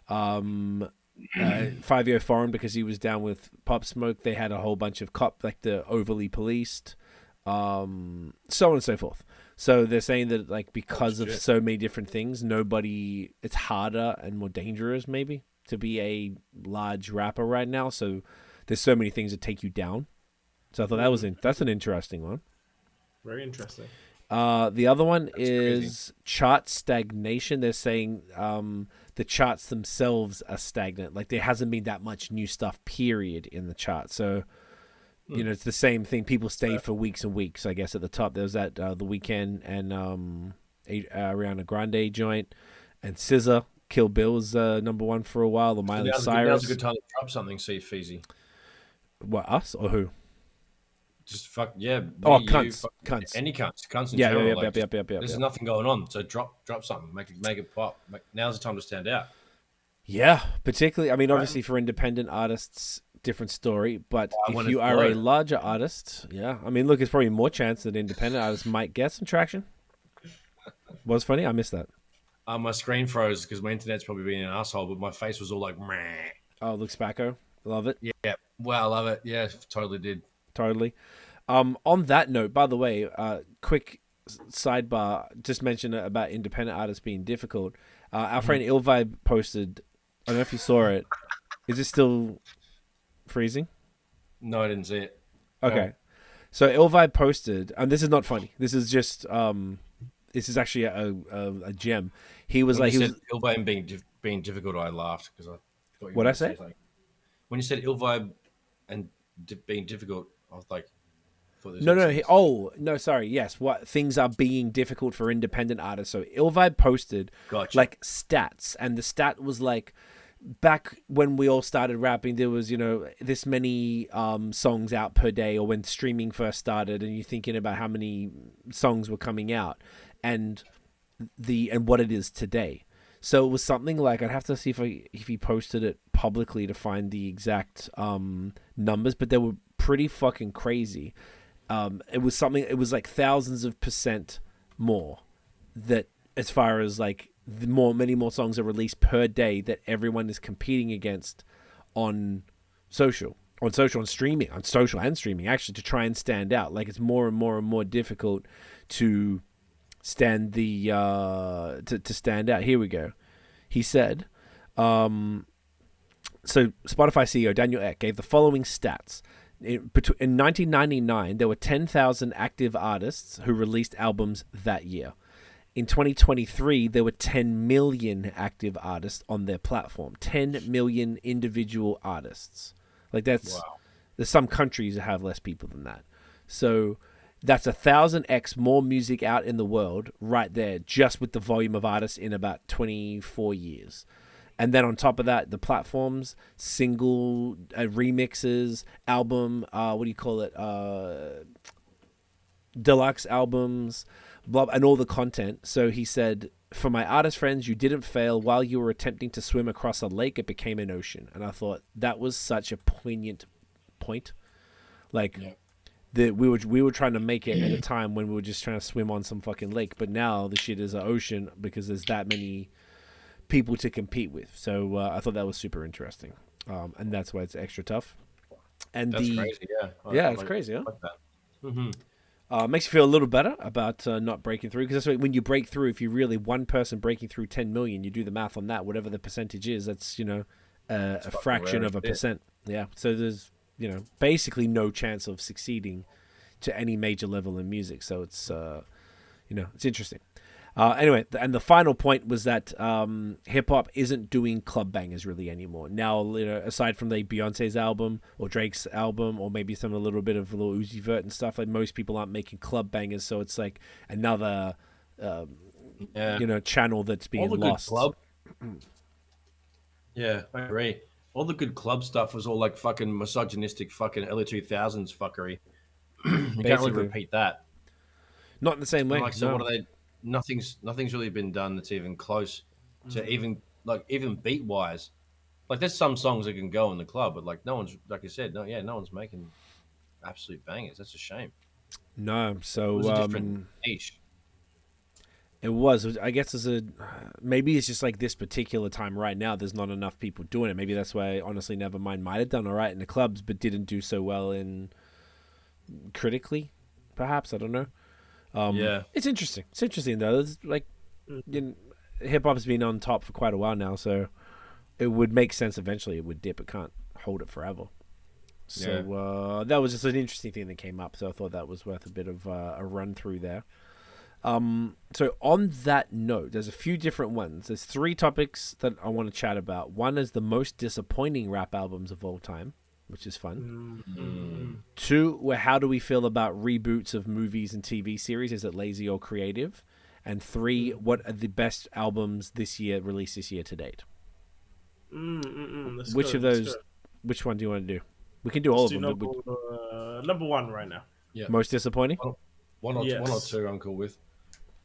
5-year foreign because he was down with Pop Smoke. They had a whole bunch of like the overly policed, so on and so forth. So they're saying that like because of so many different things, it's harder and more dangerous maybe to be a large rapper right now. So there's so many things that take you down. So I thought that's an interesting one. Very interesting. The other one is chart stagnation. They're saying the charts themselves are stagnant. Like there hasn't been that much new stuff, period, in the chart. So, it's the same thing. People stay for weeks and weeks. I guess at the top there was that The Weeknd and Ariana Grande joint, and SZA, Kill Bill was number one for a while. The Miley Cyrus. Now's a good time to drop something, see Feezy. What, us or who? Just fuck yeah. Cunts. Any cunts in Yeah, general. yeah. There's nothing going on, so drop something, make it pop. Now's the time to stand out. Yeah, particularly. I mean, obviously for independent artists, different story. But if you are a larger artist, yeah. I mean, look, it's probably more chance that independent artists might get some traction. What's funny? I missed that. My screen froze because my internet's probably being an asshole, but my face was all like, meh. Oh, looks Spacco. Love it. Yeah. Well, I love it. Yeah, totally did. Totally. On that note, by the way, quick sidebar, just mention about independent artists being difficult. Our friend Ilvibe posted, I don't know if you saw it. Is it still freezing? No, I didn't see it. Okay. So Ilvibe posted, and this is not funny. This is just, this is actually a gem. He was when like, you said Ilvibe being difficult, I laughed because I thought you what'd I say? When you said Ilvibe and being difficult, I was like, No, sorry. Yes, what things are being difficult for independent artists. So Ilvibe posted like stats, and the stat was like back when we all started rapping, there was this many songs out per day, or when streaming first started, and you're thinking about how many songs were coming out, and what it is today. So it was something like, I'd have to see if he posted it publicly to find the exact numbers, but they were pretty fucking crazy. It was like thousands of % more, that as far as like many more songs are released per day that everyone is competing against on social and streaming, actually, to try and stand out. Like it's more and more difficult to stand to stand out. Here we go. He said, so Spotify CEO Daniel Ek gave the following stats. In 1999, there were 10,000 active artists who released albums that year. In 2023, there were 10 million active artists on their platform. 10 million individual artists. Like that's, wow. There's some countries that have less people than that. So that's 1,000x more music out in the world right there, just with the volume of artists in about 24 years. And then on top of that, the platforms, single remixes, album, what do you call it? Deluxe albums, blah, and all the content. So he said, for my artist friends, you didn't fail. While you were attempting to swim across a lake, it became an ocean. And I thought that was such a poignant point. Like, we were trying to make it at a time when we were just trying to swim on some fucking lake. But now the shit is an ocean because there's that many people to compete with. So I thought that was super interesting. And that's why it's extra tough. And that's crazy, yeah. It's crazy, huh? Like that. Mm-hmm. Makes you feel a little better about not breaking through, because that's when you break through. If you really one person breaking through 10 million, you do the math on that. Whatever the percentage is, that's a fraction of a percent. Yeah, so there's basically no chance of succeeding to any major level in music. So it's it's interesting. Anyway, and the final point was that hip hop isn't doing club bangers really anymore. Now, aside from the Beyonce's album or Drake's album, or maybe some a little bit of Lil Uzi Vert and stuff, like most people aren't making club bangers. So it's like another channel that's being lost. Club. Yeah, I agree. All the good club stuff was all like fucking misogynistic, fucking early 2000s fuckery. You can't really repeat that. Not in the same way. So what are they? Nothing's really been done that's even close to even beat wise. Like there's some songs that can go in the club, but like no one's, like I said, no one's making absolute bangers. That's a shame. No, so it was a different niche. It was. I guess maybe it's just like this particular time right now. There's not enough people doing it. Maybe that's why honestly, Nevermind might have done all right in the clubs, but didn't do so well in critically. Perhaps, I don't know. It's interesting. It's interesting though. It's like hip hop's been on top for quite a while now, so it would make sense eventually it would dip. It can't hold it forever. So that was just an interesting thing that came up. So I thought that was worth a bit of a run through there. So on that note, there's a few different ones. There's 3 topics that I want to chat about. One is the most disappointing rap albums of all time, which is fun. 2, how do we feel about reboots of movies and TV series? Is it lazy or creative? And 3, what are the best albums released this year to date? Which one do you want to do? We can do all of them. Number 1 right now. Yeah. Most disappointing? One or two I'm cool with.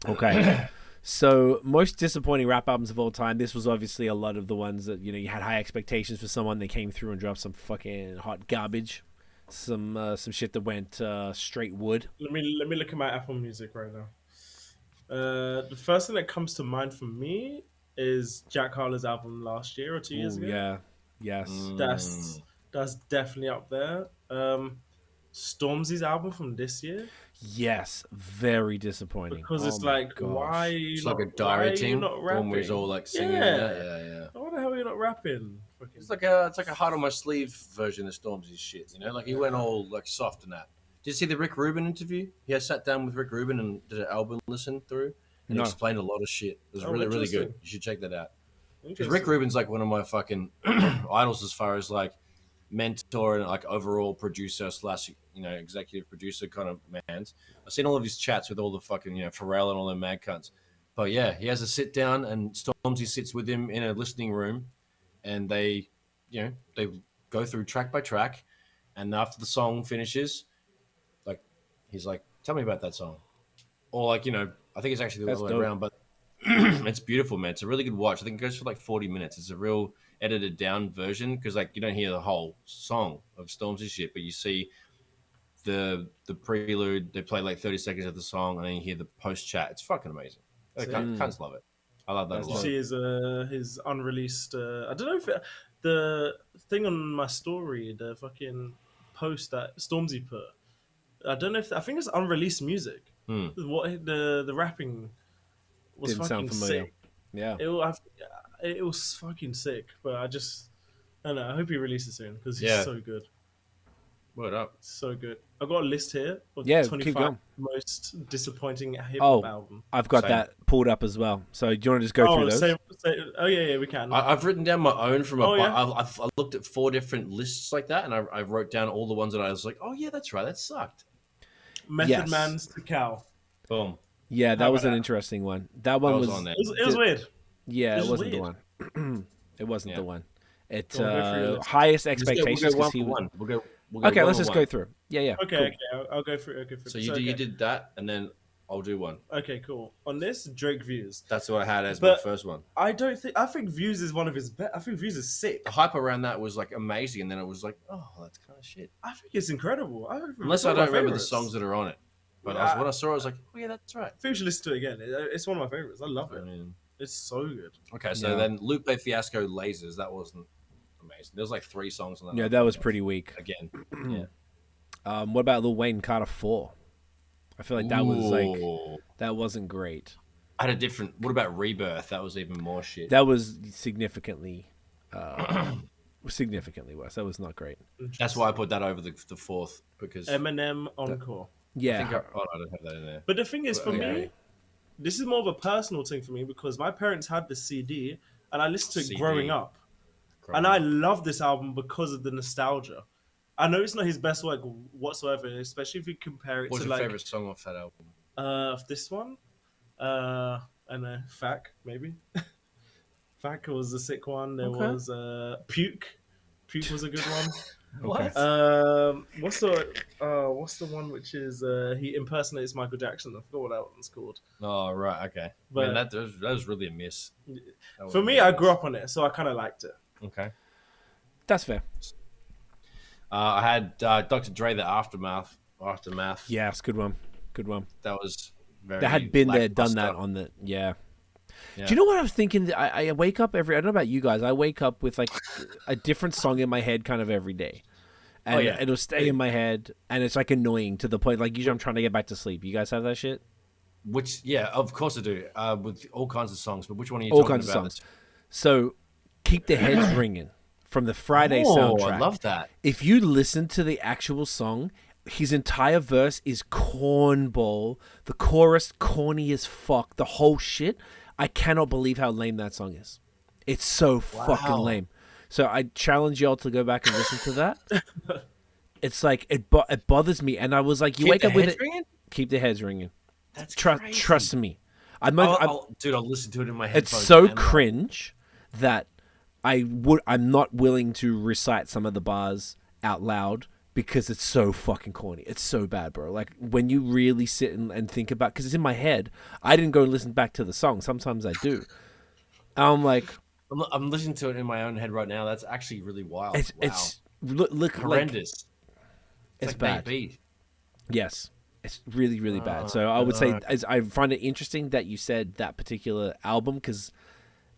Okay. So, most disappointing rap albums of all time. This was obviously a lot of the ones that you had high expectations for someone. They came through and dropped some fucking hot garbage, some shit that went straight wood. Let me look at my Apple Music right now. The first thing that comes to mind for me is Jack Harlow's album last year or 2 years ago. Yeah, yes, that's definitely up there. Stormzy's album from this year. Yes, very disappointing. Because it's like, why are you it's not, like a diary thing. not rapping? When we're all like singing. Yeah. Why the hell are you not rapping? It's like a heart on my sleeve version of Stormzy's shit. Like he went all like soft and that. Did you see the Rick Rubin interview? He sat down with Rick Rubin and did an album listen through and explained a lot of shit. It was really, really good. You should check that out. Because Rick Rubin's like one of my fucking idols as far as like mentor and like overall producer / executive producer kind of mans. I've seen all of his chats with all the fucking Pharrell and all them mad cunts. But yeah, he has a sit down and Stormzy sits with him in a listening room, and they go through track by track, and after the song finishes, like he's like, "Tell me about that song," or like I think it's actually the other way around, but it's beautiful, man. It's a really good watch. I think it goes for like 40 minutes. It's a real edited down version because like you don't hear the whole song of Stormzy shit, but you see the prelude. They play like 30 seconds of the song, and then you hear the post chat. It's fucking amazing. I can't love it. I love that a lot. See his unreleased. I don't know if the thing on my story, the fucking post that Stormzy put. I don't know if I think it's unreleased music. What the rapping was didn't fucking sound familiar. sick. Yeah, it was fucking sick. But I don't know. I hope he releases soon because he's so good. Word up. So good. I've got a list here of 25 most disappointing hip-hop album. I've got that pulled up as well. So do you want to just go through those? Yeah, we can. I've written down my own from I looked at 4 different lists like that, and I wrote down all the ones that I was like, oh yeah, that's right, that sucked. Method Man's To Cal. Boom. Yeah, that was an interesting one. That one was on there. It was weird. Yeah, it wasn't the one. It wasn't the one. It Go on, go through your list. highest We'll expectations go one because he for was. one. We'll go Okay, one let's on just one. go through. Yeah. Okay, Cool. okay, I'll go through. Okay, So you did that, and then I'll do one. Okay, cool. On this, Drake Views. That's what I had as But- my first one. I think Views is one of his best. I think Views is sick. The hype around that was like amazing, and then it was like, oh, that's kind of shit. I think it's incredible. Unless I don't remember the songs that are on it. But when I saw it, I was like, oh yeah, that's right. I think we should listen to it again. It's one of my favorites. I love it. I mean, It's so good. okay, so then Lupe Fiasco Lasers, that wasn't amazing. There was like 3 songs on that. Yeah, that was pretty weak. Again, yeah. What about Lil Wayne Carter 4? I feel like that was like Ooh. that wasn't great. I had a different. What about Rebirth? That was even more shit. That was significantly worse. That was not great. That's why I put that over the 4th because Eminem Encore. Yeah, I don't have that in there. But the thing is, for Okay. me, this is more of a personal thing for me because my parents had the CD and I listened to it CD. growing up. And I love this album because of the nostalgia. I know it's not his best work whatsoever, especially if you compare it What's to your like favorite song off that album? this one. I know, Fack, maybe. Fack was a sick one. There was Puke. Puke was a good one. Okay. What's the one which is he impersonates Michael Jackson? I forgot what that one's called. Oh right, okay. But- Man, that was really a miss. For me, I grew up on it, so I kind of liked it. Okay. that's fair. I had Dr. Dre, the Aftermath. Yes, good one. That was very. That had been there, done that lackluster. on the Yeah. Do you know what I was thinking? I wake up I don't know about you guys. I wake up with like a different song in my head kind of every day. And it'll stay in my head, and it's like annoying to the point. Like usually, I'm trying to get back to sleep. You guys have that shit? Which, yeah, of course I do. With all kinds of songs, but which one are you All talking kinds of about? songs. So, Keep the Heads Ringing from the Friday soundtrack. I love that. If you listen to the actual song, his entire verse is cornball. The chorus corny as fuck. The whole shit. I cannot believe how lame that song is. It's so fucking lame. So I challenge y'all to go back and listen to that. It's like it bothers me, and I was like, you wake up with it. Ringing? Keep the heads ringing. That's crazy. Trust me. Dude, I'll listen to it in my headphones. it's so and, cringe that I'm not willing to recite some of the bars out loud because it's so fucking corny. It's so bad, bro. Like when you really sit and think about, because it's in my head. I didn't go and listen back to the song. Sometimes I do. And I'm like, I'm listening to it in my own head right now. That's actually really wild. it's look horrendous. It's like bad. Baby. Yes. It's really, really bad. So I would say I find it interesting that you said that particular album because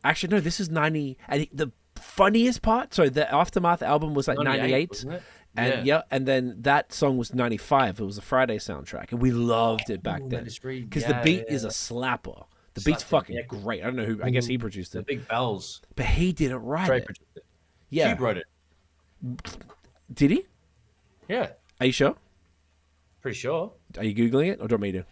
actually, no, this is 90. And the funniest part, sorry, the Aftermath album was like 98. Wasn't it? And and then that song was 95. It was a Friday soundtrack. And we loved it back then. Because the beat is a slapper. The beat's fucking great. I don't know who, I guess he produced The it. Big Bells. But he didn't write Dre it. produced it. Yeah. Cube wrote it. Did he? Yeah. Are you sure? Pretty sure. Are you Googling it or do you want me to?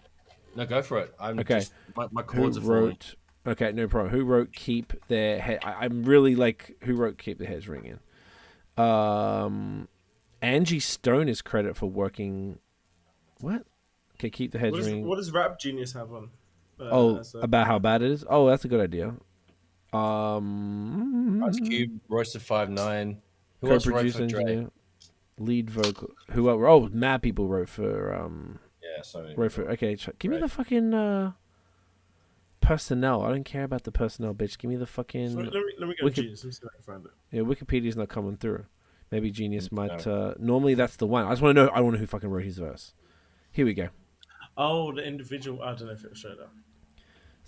No, go for it. I'm Okay. just my chords are falling. wrote? Okay, no problem. Who wrote "Keep Their Head"? I'm really like who wrote "Keep Their Heads Ringing." Angie Stone is credit for working. What? Okay, keep the heads ringing. What does Rap Genius have on? About how bad it is. Oh, that's a good idea. Ice Cube, Royce the 5'9". Who else wrote Co-producer, for Dre? engineer, lead vocal. Who? Oh, Mad People wrote for. Yeah, so Wrote for. Okay, give me the fucking personnel. I don't care about the personnel, bitch. Give me the fucking. So let me go to Genius. Let me see if I can find it. Yeah, Wikipedia's not coming through. Maybe Genius might. Normally, that's the one. I just want to know. I want to know who fucking wrote his verse. Here we go. Oh, the individual. I don't know if it'll show that.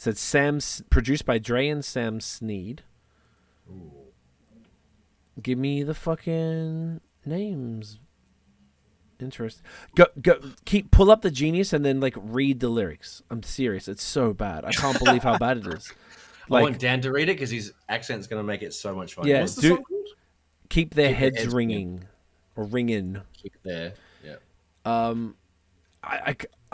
It said produced by Dre and Sam Snead. Ooh. Give me the fucking names. Interesting. Go. Pull up the Genius and then like read the lyrics. I'm serious. It's so bad. I can't believe how bad it is. I want Dan to read it because his accent's gonna make it so much fun. Yeah, What's the song called? Keep their heads ringing, or ringing. Keep it there. Yeah.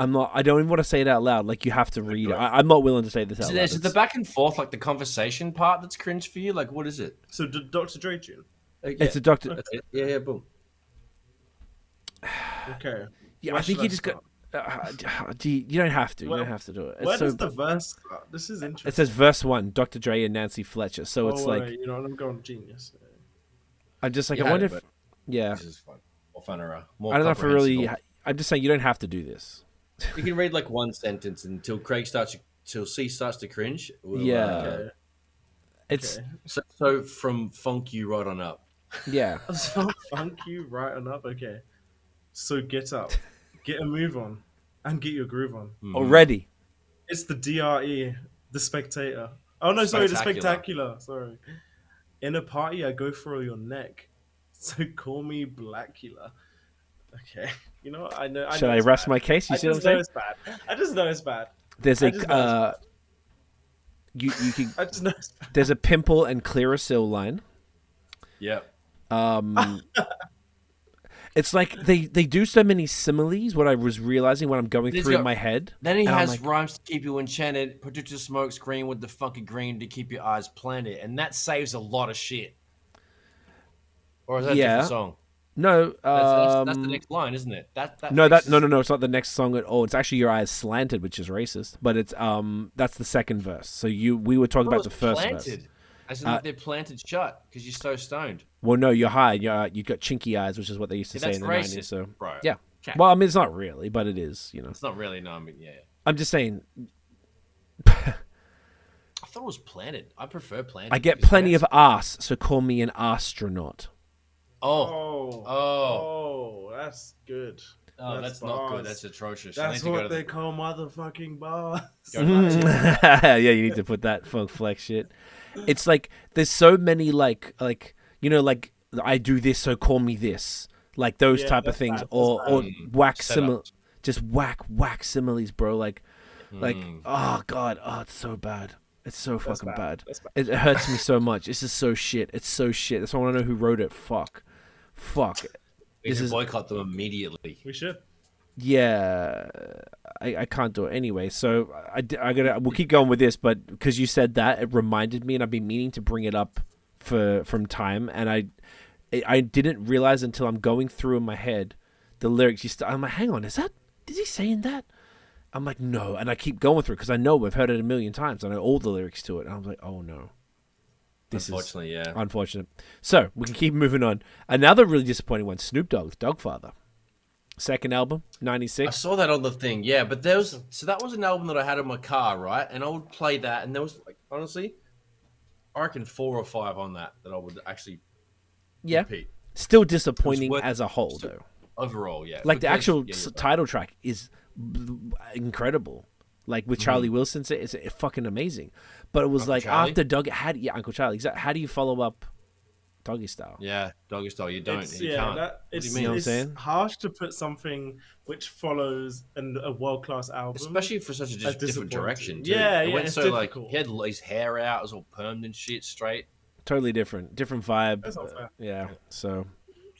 I'm not. I don't even want to say it out loud. Like you have to read it. I'm not willing to say this out loud. Is it the back and forth, like the conversation part, that's cringe for you? Like, what is it? So the Dr. Dre tune. It's a Doctor. Yeah, boom. Okay. Yeah, Where I think should you just start? got. You don't have to. You Well, don't have to do it. Where It's does so, the verse start? This is interesting. it says verse 1, Dr. Dre and Nancy Fletcher. So it's like, you know, I'm going genius. I'm just like, You I had wonder it, if, but yeah, this is fun. More funner. More I don't know if it really. comprehensible. I'm just saying you don't have to do this. You can read like one sentence until till C starts to cringe. We'll, Yeah. Okay. It's So from funk you right on up. yeah. So funk you right on up. Okay. So get up, get a move on, and get your groove on. Already. It's the DRE, the Spectator. Oh no, sorry, the Spectacular. Spectacular. Sorry. In a party, I go for your neck, so call me Blackula. Okay. You know what? I know. Should I it's rest bad. my case? You see what I'm just know saying? it's bad. I just know it's bad. There's I just know it's bad. you can I just know it's bad. there's a pimple and Clearasil line. Yep. It's like they do so many similes. What I was realizing when I'm going He's through in got- my head. Then he and I'm has like, rhymes to keep you enchanted, produce a smoke screen with the funky green to keep your eyes planted, and that saves a lot of shit. Or is that a Yeah. different song? no, That's the next line, isn't it? no, fixes- no. It's not the next song at all. It's actually Your Eyes Slanted, which is racist. But it's that's the second verse. So we were talking Oh, about the it's first planted. verse. As in, they're planted shut because you're so stoned. Well, no, you're high. You got chinky eyes, which is what they used to Yeah, say that's in the racist, 90s. So bro. yeah. Okay. Well, I mean, it's not really, but it is. You know, It's not really. No, I mean, yeah. I'm just saying. I thought it was planted. I prefer planted. I get because plenty that's- of ass, so call me an astronaut. Oh, that's good. That's not bars. good. That's atrocious. You That's need to go what to they the- call motherfucking bars. Yeah, you need to put that funk flex shit. It's like there's so many like I do this, so call me this, like those Yeah, type of that's things, bad, or that's whack Setups. simile, just whack similes, bro. Like oh god, oh it's so bad. It's so fucking bad. That's bad. It hurts me so much. This is so shit. It's so shit. That's why I want to know who wrote it. Fuck. We This should is boycott them immediately. We should. yeah. I can't do it anyway. So we'll keep going with this, but because you said that, it reminded me, and I've been meaning to bring it up from time, and I didn't realize until I'm going through in my head the lyrics. I'm like, hang on, did he say in that? I'm like, no, and I keep going through because I know we've heard it a million times. I know all the lyrics to it, and I was like, oh no, Unfortunately, yeah. unfortunate. So we can keep moving on. Another really disappointing one: Snoop Dogg's Dogfather, second album, I '96. saw that on the thing, yeah. But that was an album that I had in my car, right? And I would play that, and there was like honestly, I reckon 4 or 5 on that I would actually Yeah, repeat. still disappointing worth- as a whole, though. Overall, yeah. Like the Because- actual yeah, you're right. title track is incredible. Like with Charlie Wilson, it's fucking amazing. But it was Uncle like Charlie? after Uncle Charlie. Exactly. How do you follow up Doggy Style? Yeah, Doggy Style. You don't. It's, You yeah, can't. that, What it's, do you mean? know what I'm it's saying? harsh to put something which follows a world class album, Especially for such a different disappointing. direction. Too. Yeah, it yeah, went it's so like difficult. he had his hair out, it was all permed and shit, straight. Totally different vibe. That's not fair. Yeah. So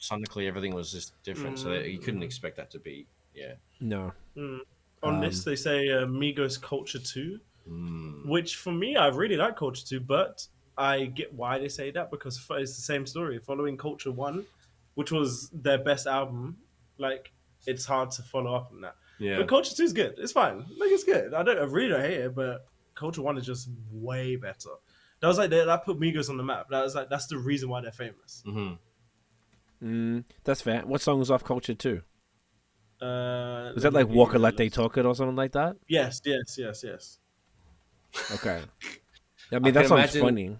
Sonically, everything was just different, so you couldn't expect that to be. Yeah. no. On this, they say Migos Culture 2, Mm. which for me, I really like Culture 2, but I get why they say that because it's the same story. Following Culture 1, which was their best album, like, it's hard to follow up on that. Yeah. But Culture 2 is good. It's fine. Like, it's good. I really don't hate it, but Culture 1 is just way better. That was like, that put Migos on the map. That was like, that's the reason why they're famous. That's fair. What song was off Culture 2? Was Was that like Walker Like They Talk It or something like that? Yes. Okay. I mean, I that can song's imagine- funny.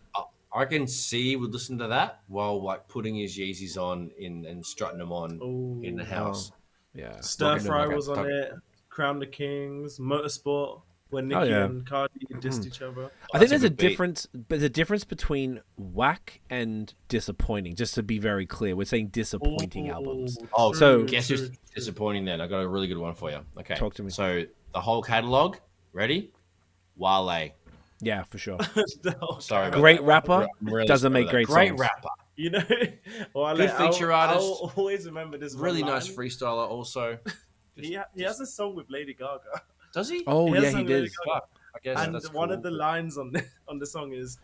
I can see would listen to that while like putting his Yeezys on and strutting them on in the house. Yeah. Stir Walking Fry like a was on thug. it. Crown the Kings, Motorsport, when Oh, Nicki yeah. and Cardi dissed each other. I think That's there's a a good beat. difference. There's a difference between whack and disappointing. Just to be very clear, we're saying disappointing albums. Oh, So- guess who's disappointing then? I got a really good one for you. Okay. Talk to me. So the whole catalog, ready? Wale. Yeah, for sure. Sorry. about Great that. rapper, I'm really doesn't sorry make about great that. Great songs. rapper. You know, well, Good feature artist. I'll always remember this. Really one nice line. freestyler also. He has a song with Lady Gaga, Does he? Oh He has yeah, he some did. really Fuck. I guess and that's one cool. of the lines on the song is,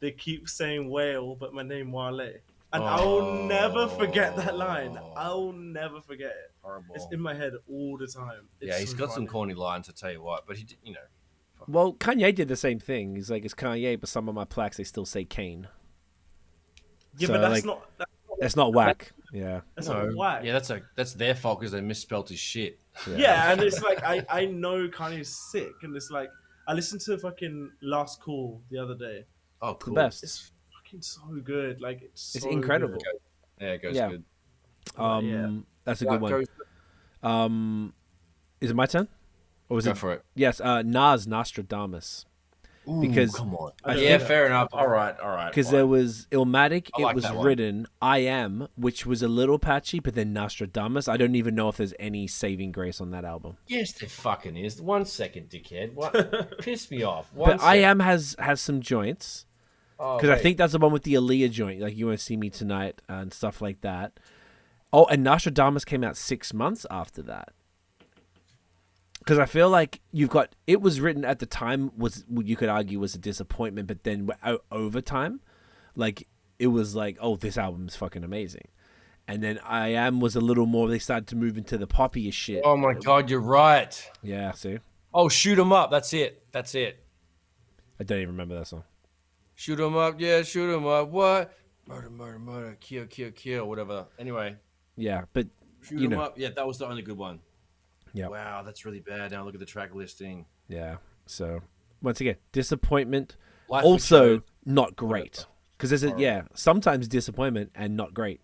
"They keep saying whale, but my name Wale." And I'll never forget that line. I'll never forget it. Horrible. It's in my head all the time. It's He's so got funny. some corny lines, I tell you what. But he, Well, Kanye did the same thing. He's like, it's Kanye, but some of my plaques they still say Kane. Yeah, So, but that's like, not. That's not whack. Yeah. That's not whack. Yeah, that's their fault because they misspelled his shit. Yeah, and it's like I know Kanye's sick, and it's like I listened to fucking Last Call the other day. Oh, cool. The best. It's fucking so good. Like it's so incredible. good. Yeah, it goes good. That's a good one. Is it my turn? Or was Go it? for it. Yes. Nas Nostradamus. Ooh, Because come on. I Fair enough. All right. Because fine. there was Illmatic, I like it was that one. written I Am, which was a little patchy, but then Nostradamus. I don't even know if there's any saving grace on that album. Yes, there fucking is. 1 second, dickhead. What? Piss me off. But I Am has some joints. Because I wait. think that's the one with the Aaliyah joint, like You Want to See Me Tonight and stuff like that. Oh, and Nostradamus came out 6 months after that. Because I feel like it was written at the time, you could argue was a disappointment, but then over time, like it was like, oh, this album is fucking amazing. And then I Am was a little more, they started to move into the poppy shit. Oh my God, you're right. Yeah, see? Oh, Shoot 'em Up. That's it. I don't even remember that song. Shoot 'em up. Yeah, shoot 'em up. What? Murder. Kill. Whatever. Anyway. Yeah, but Shoot 'em up. Yeah, that was the only good one. Yeah. Wow, that's really bad. Now look at the track listing. Yeah. So once again, disappointment. Life Also, not great. Because Horrible. sometimes disappointment and not great,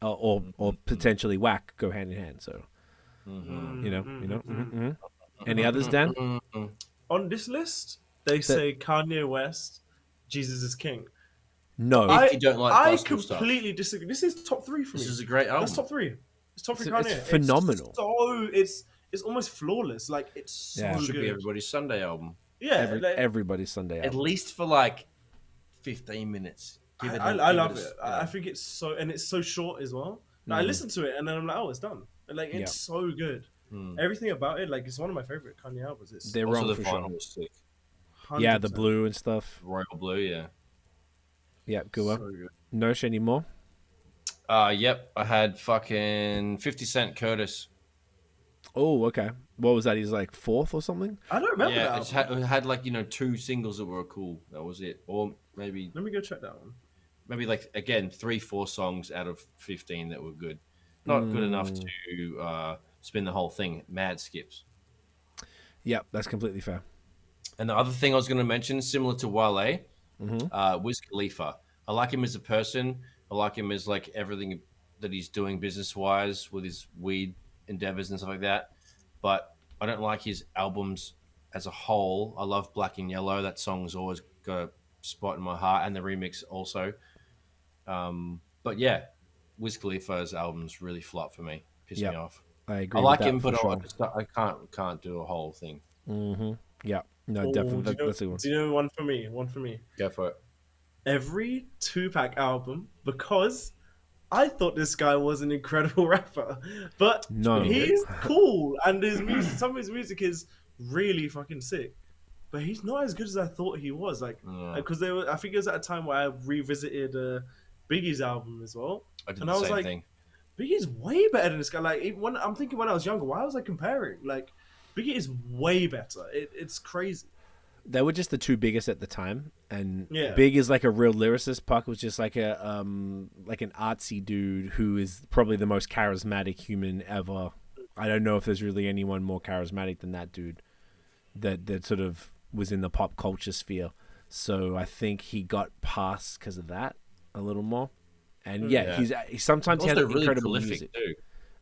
or potentially whack go hand in hand. So, Any others, Dan? On this list, they say Kanye West, Jesus is King. No. If you don't like I gospel stuff. completely disagree. This is top 3 for me. This is a great album. That's top 3. It's top 3 It's Kanye. phenomenal. It's almost flawless. Like it's so It should good. be everybody's Sunday album. Yeah, Everybody's Sunday At album. least for like 15 minutes. I love it. I think it's so short as well. Like, I listen to it and then I'm like, oh, it's done. Like it's so good. Everything about it, like it's one of my favorite Kanye albums. It's They're Also, wrong the for vinyl sure. was sick. Yeah, the 100%. blue and stuff. Royal Blue, yeah. Yeah, go on. So good. Nosh anymore? Yep. I had fucking 50 Cent Curtis. Oh, okay. What was that? He's like 4th or something? I don't remember Yeah, that. it had like 2 singles that were cool. That was it. Or maybe Let me go check that one. like again 3-4 songs out of 15 that were good. Not good enough to spin the whole thing. Mad skips. Yeah, that's completely fair. And the other thing I was going to mention, similar to Wale, Wiz Khalifa. I like him as a person. I like him as like everything that he's doing business wise with his weed endeavors and stuff like that. But I don't like his albums as a whole. I love Black and Yellow. That song's always got a spot in my heart, and the remix also. But yeah, Wiz Khalifa's albums really flop for me. Piss me off. I agree. I like with that him, for but sure. I can't do a whole thing. Yeah, no, Oh, definitely. That's a good one. Do you know one for me? One for me. Go for it. Every Tupac album, because I thought this guy was an incredible rapper, but No. he's cool and his music, some of his music is really fucking sick. But he's not as good as I thought he was. Like, because I think it was at a time where I revisited Biggie's album as well, I did and the I was same like, thing. Biggie's way better than this guy. Like, I'm thinking when I was younger, why was I comparing? Like, Biggie is way better. It's crazy. They were just the 2 biggest at the time, and Yeah. Big is like a real lyricist. Puck was just like an artsy dude who is probably the most charismatic human ever. I don't know if there's really anyone more charismatic than that dude that sort of was in the pop culture sphere. So I think he got past because of that a little more. And he's sometimes he has Also really incredible prolific music. too.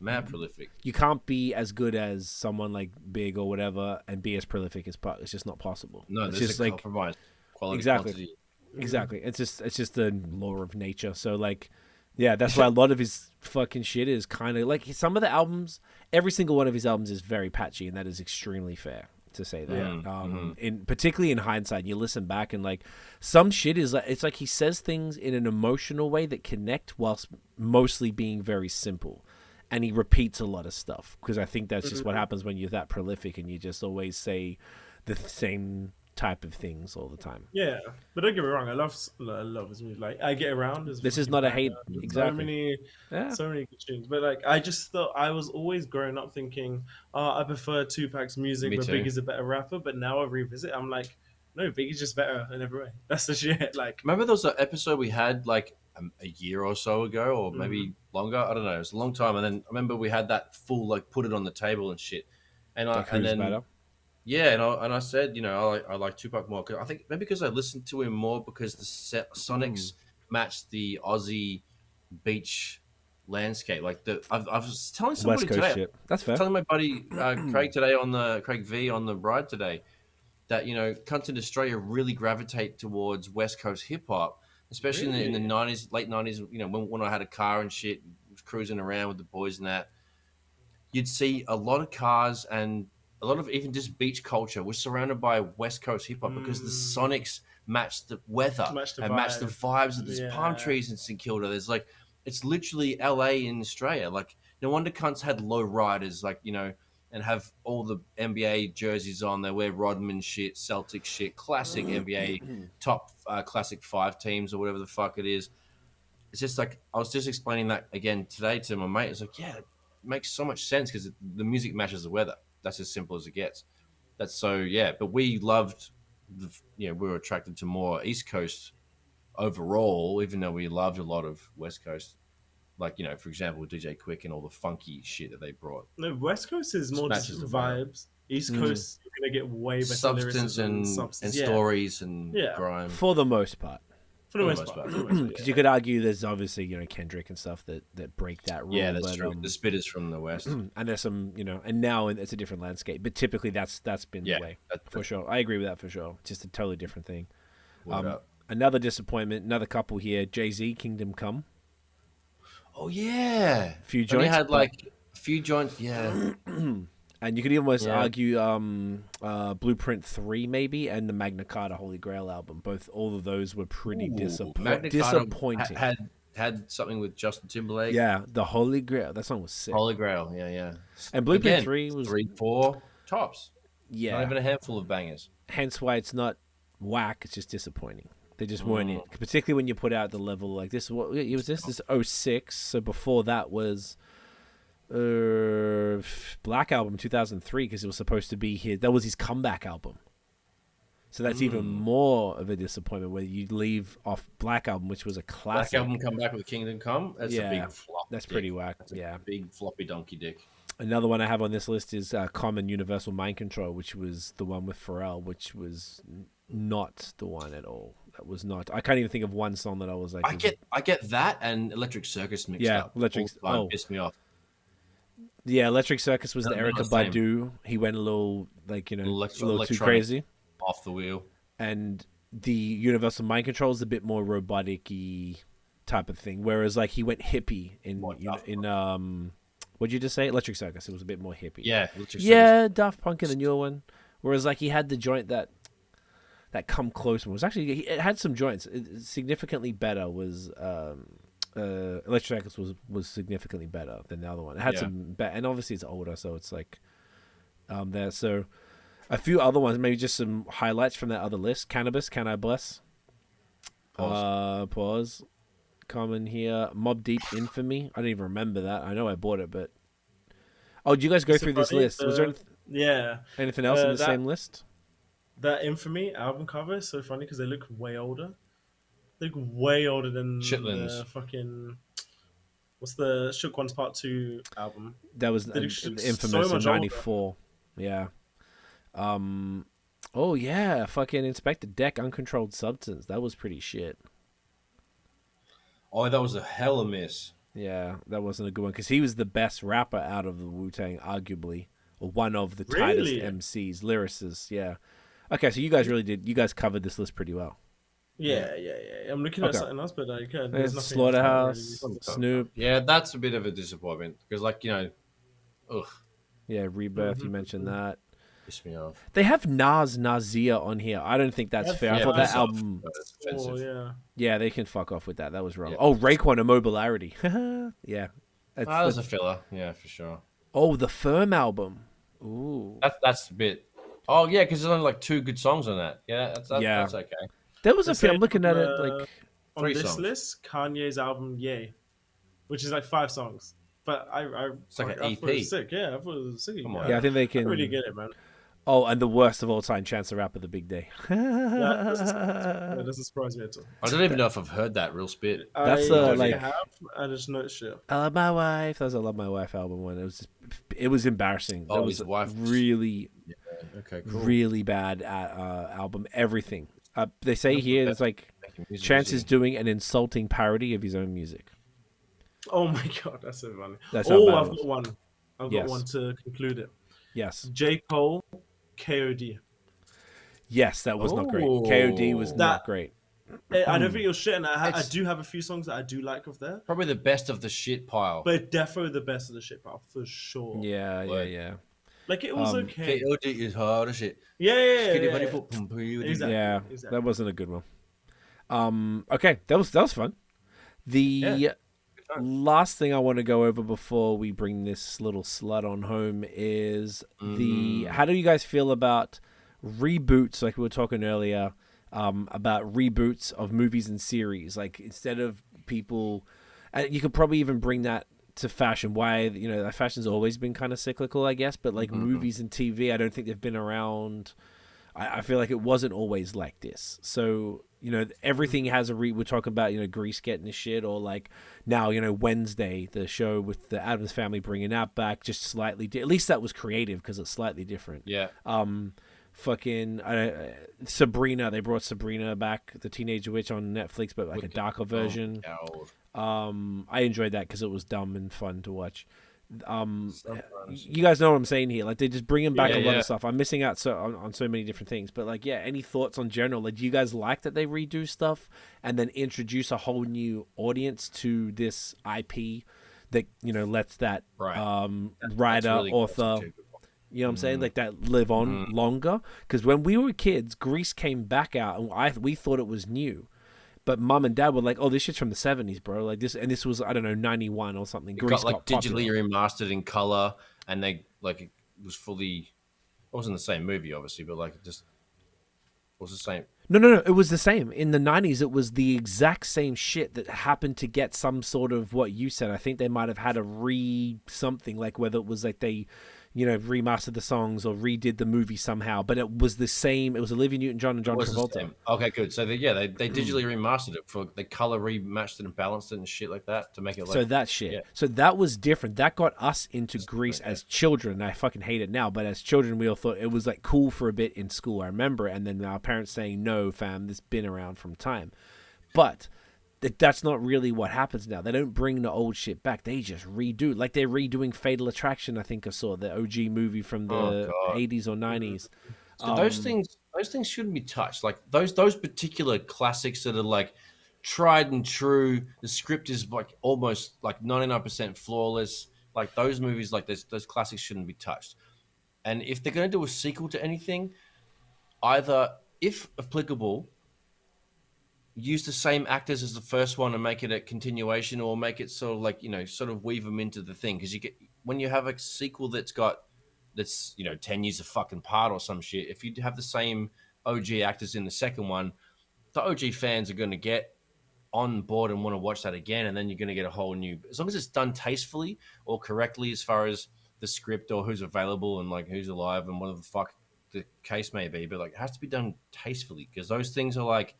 Mad prolific. You can't be as good as someone like Big or whatever and be as prolific as Puck. It's just not possible. No, it's there's just a like compromise. Quality, Exactly. quantity. exactly. It's just the law of nature. So like, yeah, that's why a lot of his fucking shit is kind of like some of the albums. Every single one of his albums is very patchy, and that is extremely fair to say that. In particularly in hindsight, you listen back and like some shit is like it's like he says things in an emotional way that connect whilst mostly being very simple. And he repeats a lot of stuff because I think that's just what happens when you're that prolific and you just always say the same type of things all the time. Yeah, but don't get me wrong. I love his music. Like, I Get Around is This is fucking not a banger. hate. There's Exactly. Yeah. so many good tunes. But like, I just thought I was always growing up thinking, I prefer Tupac's music, Me but too. Biggie's a better rapper. But now I revisit, I'm like, no, Biggie's just better in every way. That's the shit. Like, Remember there was an episode we had like a year or so ago, or maybe longer. I don't know. It was a long time. And then I remember we had that full like put it on the table and shit. Like And who's then better? yeah, and I said, you know, I like Tupac more. 'Cause I think maybe because I listened to him more because the Sonics matched the Aussie beach landscape. Like I was telling West somebody Coast today, shit. That's fair. telling my buddy Craig today on the Craig V on the ride today that you know, cunts in Australia really gravitate towards West Coast hip hop, especially in the really? '90s, late '90s. You know, when I had a car and shit, was cruising around with the boys and that, you'd see a lot of cars and a lot of even just beach culture was surrounded by West Coast hip hop because the Sonics matched the weather Match the and matched the vibe. vibes of these palm Yeah. trees in St Kilda. There's like it's literally LA in Australia. Like no wonder cunts had low riders, like you know, and have all the NBA jerseys on. They wear Rodman shit, Celtic shit, classic NBA top classic 5 teams or whatever the fuck it is. It's just like I was just explaining that again today to my mate. It's like, yeah, it makes so much sense because the music matches the weather. That's as simple as it gets. That's so yeah. But we loved, you know, we were attracted to more East Coast overall, even though we loved a lot of West Coast. Like you know, for example, DJ Quick and all the funky shit that they brought. No, West Coast is Just more just matches the vibe. vibes. East Coast, you're gonna get way better Substance lyricism, and substance. Yeah, stories and Yeah. grime. For the most part. for the For the most most part. part. For the most part, Because yeah. you could argue there's obviously, you know, Kendrick and stuff that break that rule. Yeah, that's but, true. The spitters from the West. and there's some, you know, and now it's a different landscape. But typically that's been Yeah, the way, for sure. I agree with that for sure. Just a totally different thing. Word up. Another disappointment, another couple here, Jay-Z, Kingdom Come. Oh yeah, Few Only joints, had but- like a few joints. Yeah, And you could almost Yeah. argue Blueprint 3 maybe and the Magna Carta Holy Grail album. All of those were pretty Magna Carta disappointing. had something with Justin Timberlake. Yeah, the Holy Grail. That song was sick. Holy Grail. Yeah. And Blueprint Again, 3 was 3, 4 tops. yeah. Not even a handful of bangers. Hence why it's not whack. It's just disappointing. They just weren't it. Particularly when you put out the level like this. What it was this? This 06. So before that was Black Album 2003 because it was supposed to be that was his comeback album. So that's even more of a disappointment where you leave off Black Album, which was a Black classic. Album come back with Kingdom Come. That's a big flop. That's dick. pretty whack. That's a Yeah. big floppy donkey dick. Another one I have on this list is Common Universal Mind Control, which was the one with Pharrell, which was not the one at all. That was not. I can't even think of one song that I was like. I get that and Electric Circus mixed Yeah, up. Electric- All the time. oh. Pissed me off. Yeah, Electric Circus was the Not Erykah the same. Badu. He went a little like a little too Electronic. crazy, Off the wheel. and the Universal Mind Control is a bit more robotic-y type of thing. Whereas like he went hippie in what'd you just say? Electric Circus. It was a bit more hippie. Yeah. Electric Circus. Yeah, Daft Punk in the newer one. Whereas like he had the joint that come close one was actually it had some joints. Significantly better was Electric Circus was significantly better than the other one. It had some and obviously it's older, so it's like there. So a few other ones, maybe just some highlights from that other list. Cannabis, Can I Bless? Pause. Common here. Mobb Deep, Infamy. I don't even remember that. I know I bought it, but did you guys go through this list? Was there anything else in the same list? That Infamy album cover is so funny because they look way older. They look way older than Chitlins. the fucking. What's the Shook Ones Part 2 album? That was They look infamous so much in older. '94. Yeah. Oh yeah, fucking Inspector Deck, Uncontrolled Substance. That was pretty shit. Oh, that was a hella miss. Yeah, that wasn't a good one because he was the best rapper out of the Wu-Tang, arguably, or one of the tightest Really? MCs, lyricists. Yeah. Okay, so you guys You guys covered this list pretty well. Yeah. I'm looking at Okay. something else, but like, there's There's nothing. Slaughterhouse, Snoop. Yeah, that's a bit of a disappointment because, like, you know, ugh, Yeah, Rebirth. You mentioned that. pissed me off. They have Nasir on here. I don't think that's fair. I Yeah, thought that piss off. album. That's Oh offensive. yeah. Yeah, they can fuck off with that. That was wrong. Yeah. Oh, Raekwon, Immobilarity. Yeah. That's a filler. Yeah, for sure. Oh, the Firm album. Ooh. That's a bit Oh yeah, because there's only like 2 good songs on that. Yeah, Yeah. that's okay. There was The a few. I'm same looking on, at it like on 3 this songs. list, Kanye's album Yay, which is like 5 songs. But It's like an I thought it was EP. sick. Yeah, I thought it was sick. Come on yeah, I think they I really can. get it, man. Oh, and the worst of all time, Chance the Rapper, The Big Day. That doesn't surprise me. That doesn't surprise me at all. I don't even know if I've heard that real spit. That's I don't like think I have. I just know it's shit. I Love My Wife. That was a Love My Wife album one. It was embarrassing. Oh, That was his wife. really, Yeah. Okay. Cool. really bad album. Everything. They say That's here the it's best like making music, Chance is is doing an insulting parody of his own music. Oh my god, that's so funny. That's how Oh, bad I've it was. got one. I've Yes. got one to conclude it. Yes. J. Cole, KOD. Yes, that was not great. KOD was Oh. not great. I don't think it was shit, and I It's- do have a few songs that I do like of there, Probably the best of the shit pile. but definitely the best of the shit pile for sure. Yeah, Word. yeah. Like it was okay. KOD is hard as shit. Yeah. Exactly. Exactly. Yeah, exactly. that wasn't a good one. Okay, that was fun. The Yeah, good time. last thing I want to go over before we bring this little slut on home is how do you guys feel about reboots? Like we were talking earlier about reboots of movies and series. Like instead of people, and you could probably even bring that to fashion. Why fashion's always been kind of cyclical, I guess. But like movies and TV, I don't think they've been around. I feel like it wasn't always like this. So, everything has we're talking about, Grease getting the shit, or like now, Wednesday, the show with the Addams Family bringing that back, just slightly, at least that was creative because it's slightly different. Yeah. Sabrina, they brought Sabrina back, the Teenage Witch on Netflix, but like a darker version. I enjoyed that because it was dumb and fun to watch. You guys know what I'm saying here. Like they just bringing back a lot of stuff. I'm missing out on so many different things. But like, any thoughts on general? Like, do you guys like that they redo stuff and then introduce a whole new audience to this IP that lets that writer, really author, you know what I'm saying, like that live on longer? Because when we were kids, Grease came back out, and we thought it was new. But mom and dad were like, "Oh, this shit's from the '70s, bro." Like this, and this was, I don't know, '91 or something. It got like digitally remastered in color, and they like it was fully. It wasn't the same movie, obviously, but like it just was the same. No, it was the same. In the '90s, it was the exact same shit that happened to get some sort of what you said. I think they might have had a something, like whether it was like they, remastered the songs or redid the movie somehow. But it was the same. It was Olivia Newton-John and John Travolta. Okay, good. So they digitally remastered it they color rematched it and balanced it and shit like that to make it like. So that shit. Yeah. So that was different. That got us into Grease as children. I fucking hate it now, but as children, we all thought it was like cool for a bit in school. I remember, and then our parents saying, "No, fam, this been around from time." But that's not really what happens now. They don't bring the old shit back. They just redo. Like they're redoing Fatal Attraction. I think I saw the OG movie from the 80s or 90s. So those things shouldn't be touched. Like those particular classics that are like tried and true. The script is like almost like 99% flawless. Like those movies, like those classics shouldn't be touched. And if they're going to do a sequel to anything, either, if applicable, use the same actors as the first one and make it a continuation, or make it sort of like, sort of weave them into the thing. Because when you have a sequel that's 10 years of fucking apart or some shit, if you have the same OG actors in the second one, the OG fans are going to get on board and want to watch that again, and then you're going to get a whole new, as long as it's done tastefully or correctly as far as the script or who's available and like who's alive and whatever the fuck the case may be, but like it has to be done tastefully, because those things are like,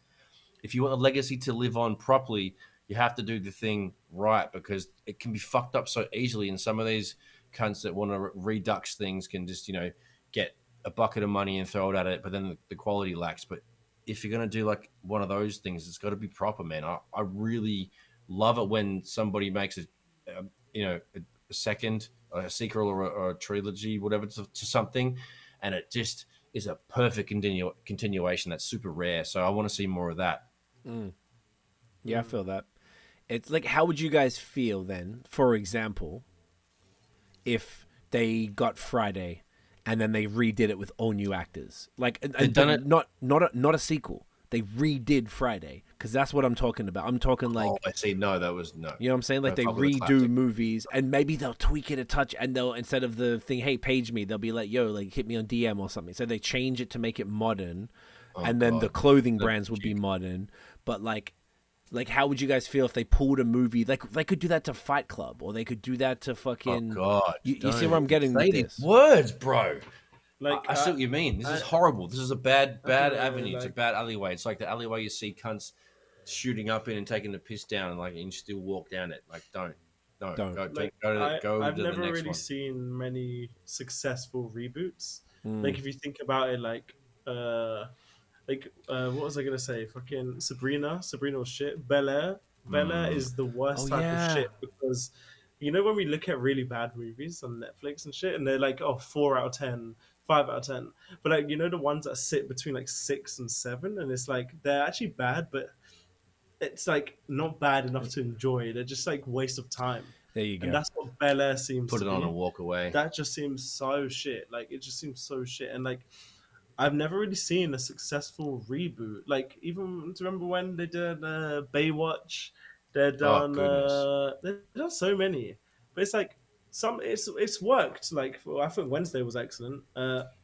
if you want the legacy to live on properly, you have to do the thing right, because it can be fucked up so easily. And some of these cunts that want to redux things can just, get a bucket of money and throw it at it, but then the quality lacks. But if you're going to do like one of those things, it's got to be proper, man. I really love it when somebody makes a second, a sequel or a trilogy, whatever, to something, and it just is a perfect continuation. That's super rare. So I want to see more of that. Yeah, I feel that. It's like, how would you guys feel then, for example, if they got Friday and then they redid it with all new actors? Like, They've done it. Not a sequel, They redid Friday because that's what I'm talking about. I'm talking like, Oh, I see. No, that was no. you know what I'm saying? Like they No problem with the redo classic. movies and maybe they'll tweak it a touch and they'll, instead of the thing, hey, page me, they'll be like, yo, like hit me on DM or something. So they change it to make it modern, Oh, and then the God. clothing brands would be modern. But like how would you guys feel if they pulled a movie like they could do that to Fight Club, or they could do that to Oh fucking God! you see where I'm getting say with these this? words, bro. Like I see what you mean. This is horrible. This is a bad I don't know, avenue. It's a like- bad alleyway. It's like the alleyway you see cunts shooting up in and taking the piss down, and like you still walk down it. Like don't. Don't. Go like, go I've to never the next really one. seen many successful reboots. Mm. Like if you think about it, what was I gonna say? Fucking Sabrina. Sabrina was shit. Bel Air. Bel Air is the worst Oh, type yeah. of shit because you know when we look at really bad movies on Netflix and shit, and they're like, oh, 4 out of 10, 5 out of 10. But like, you know, the ones that sit between like 6 and 7, and it's like they're actually bad, but it's like not bad enough to enjoy. They're just like waste of time. There you go. And that's what Bel Air seems Put to it on be. and walk away. That just seems so shit. Like it just seems so shit. And like I've never really seen a successful reboot. Like even do you remember when they did Baywatch? They've done goodness. they've done so many. But it's like it's worked. Like I think Wednesday was excellent.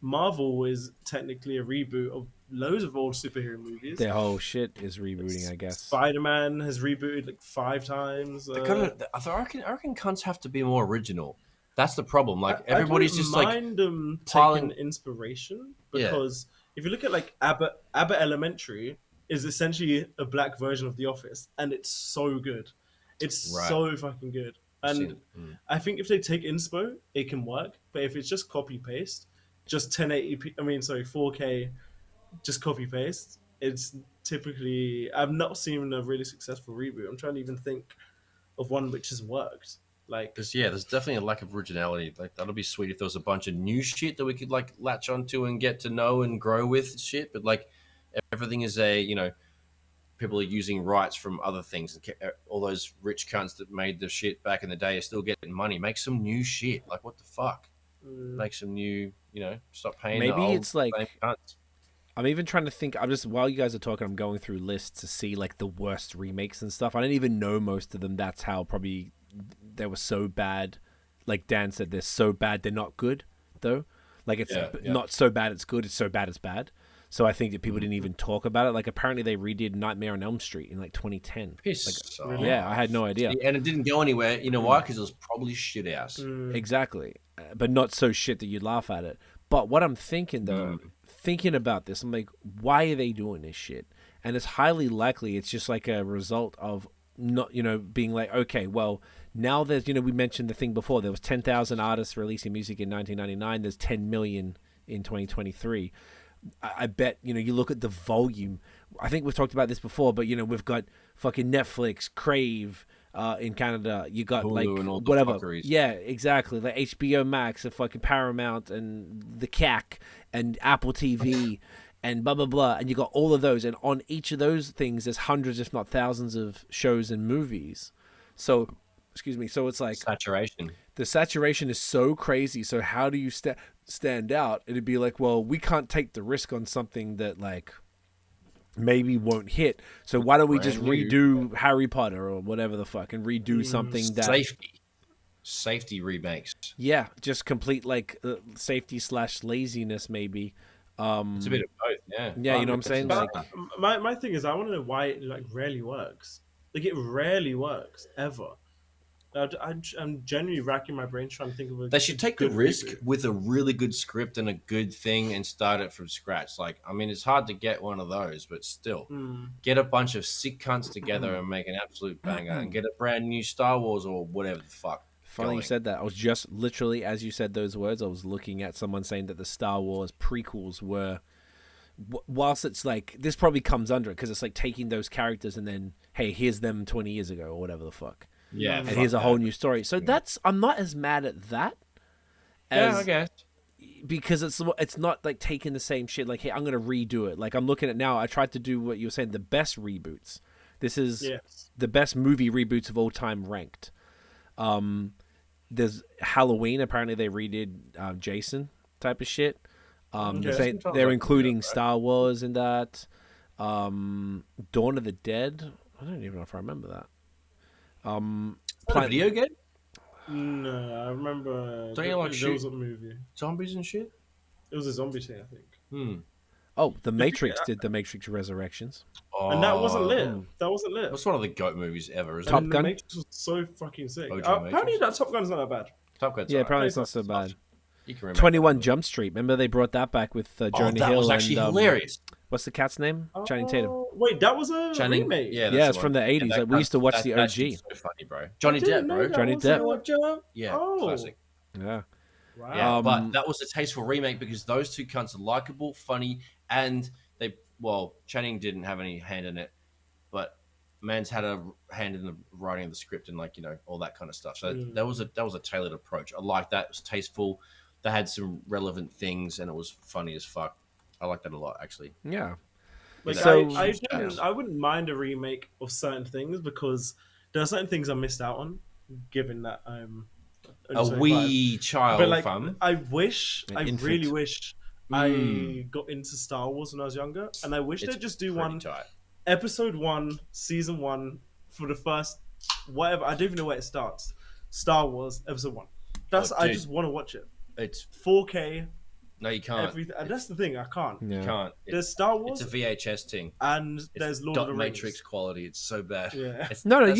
Marvel is technically a reboot of loads of old superhero movies. Their whole shit is rebooting, I guess. Spider-Man has rebooted like 5 times. I reckon cunts have to be more original. That's the problem. Like I everybody's don't just like mind them piling- taking inspiration Yeah. because if you look at like Abbott Elementary is essentially a black version of The Office, and it's so good. It's Right. so fucking good. seen And it. I think if they take inspo, it can work. But if it's just copy paste, just 1080p, 4K, just copy paste, it's typically I've not seen a really successful reboot. I'm trying to even think of one which has worked. Like There's definitely a lack of originality. Like that'll be sweet if there was a bunch of new shit that we could like latch onto and get to know and grow with shit. But like everything is people are using rights from other things, and all those rich cunts that made the shit back in the day are still getting money. Make some new shit. Like what the fuck? Make some new. Stop paying. Maybe the old it's like- same cunts. I'm even trying to think. I'm just, while you guys are talking, I'm going through lists to see like the worst remakes and stuff. I didn't even know most of them. That's how probably they were so bad. Like Dan said, they're so bad they're not good though. Like it's Yeah. not so bad it's good. It's so bad it's bad. So I think that people didn't even talk about it. Like apparently they redid Nightmare on Elm Street in like 2010. Piss off. Yeah, I had no idea. And it didn't go anywhere. You know why? Because it was probably shit ass. Exactly. But not so shit that you'd laugh at it. But what I'm thinking though, thinking about this, I'm like, why are they doing this shit? And it's highly likely it's just like a result of not, being like, okay, well, now there's, we mentioned the thing before, there was 10,000 artists releasing music in 1999. There's 10 million in 2023. I bet, you look at the volume. I think we've talked about this before, but, we've got fucking Netflix, Crave, in Canada. You got Hulu like and all the whatever. fuckeries. Yeah, exactly. Like HBO Max and fucking Paramount and the CAC and Apple TV and blah, blah, blah. And you got all of those. And on each of those things, there's hundreds, if not thousands of shows and movies. So, excuse me. So it's like Saturation. the saturation is so crazy. So how do you stand out? It'd be like, well, we can't take the risk on something that like maybe won't hit. So why don't we just Brand new. redo Harry Potter or whatever the fuck and redo something that Safety remakes. yeah, just complete like safety / laziness maybe. It's a bit of both. Yeah. Yeah, you know what I'm saying? But Like, my thing is, I want to know why it like rarely works. Like it rarely works ever. I'm genuinely racking my brain trying to think of a. They should take the good risk reboot. with a really good script and a good thing and start it from scratch. Like, I mean, it's hard to get one of those, but still, get a bunch of sick cunts together and make an absolute banger and get a brand new Star Wars or whatever the fuck. funny you said that. I was just literally, as you said those words, I was looking at someone saying that the Star Wars prequels were, whilst it's like, this probably comes under it because it's like taking those characters and then, hey, here's them 20 years ago or whatever the fuck. Yeah. And here's a whole new story. So that's, I'm not as mad at that. I guess. Because it's not like taking the same shit, like, hey, I'm going to redo it. Like, I'm looking at now, I tried to do what you were saying, the best reboots. This is the best movie reboots of all time ranked. There's Halloween. Apparently they redid Jason type of shit. They're including Star Wars in that. Dawn of the Dead. I don't even know if I remember that. What, a video game? No, I remember. Don't you like there shoot was a movie. zombies and shit? It was a zombie thing, I think. Oh, The Matrix did The Matrix Resurrections. And that wasn't lit. Oh, That wasn't lit. That's one of the GOAT movies ever, isn't Top it? Gun? The Matrix was so fucking sick. OG Apparently, Matrix. that Top Gun's not that bad. Top Gun's Yeah, alright. apparently it's not so bad. You can remake 21 that. Jump Street. Remember they brought that back with Jonah that Hill was actually and hilarious. what's the cat's name? Channing Tatum. Wait, that was a remake. Yeah, Yeah, it's from the 80s. Like, we used to watch the That's OG. so funny, bro. Johnny didn't Depp, know bro. that Johnny was Depp. Yeah, Oh. classic. Yeah. Wow. Yeah, but that was a tasteful remake because those two cunts are likable, funny, and Channing didn't have any hand in it, but Mans had a hand in the writing of the script and all that kind of stuff. So that was a tailored approach. I like that. It was tasteful. They had some relevant things and it was funny as fuck. I like that a lot, actually. Yeah. Like So- I wouldn't mind a remake of certain things because there are certain things I missed out on, given that I'm A only 25. wee child, But like, fam. I An really infant. wish I got into Star Wars when I was younger, and I wish they'd just do one Tight. episode 1, season 1 for the first whatever. I don't even know where it starts. Star Wars episode 1. I dude. just want to watch it. It's 4K. no, you can't. Everything. And that's the thing. I can't. Yeah. You can't. There's Star Wars It's a VHS thing. and It's there's Lord dot of the Matrix Rings. quality. It's so bad. Yeah. It's- No, that's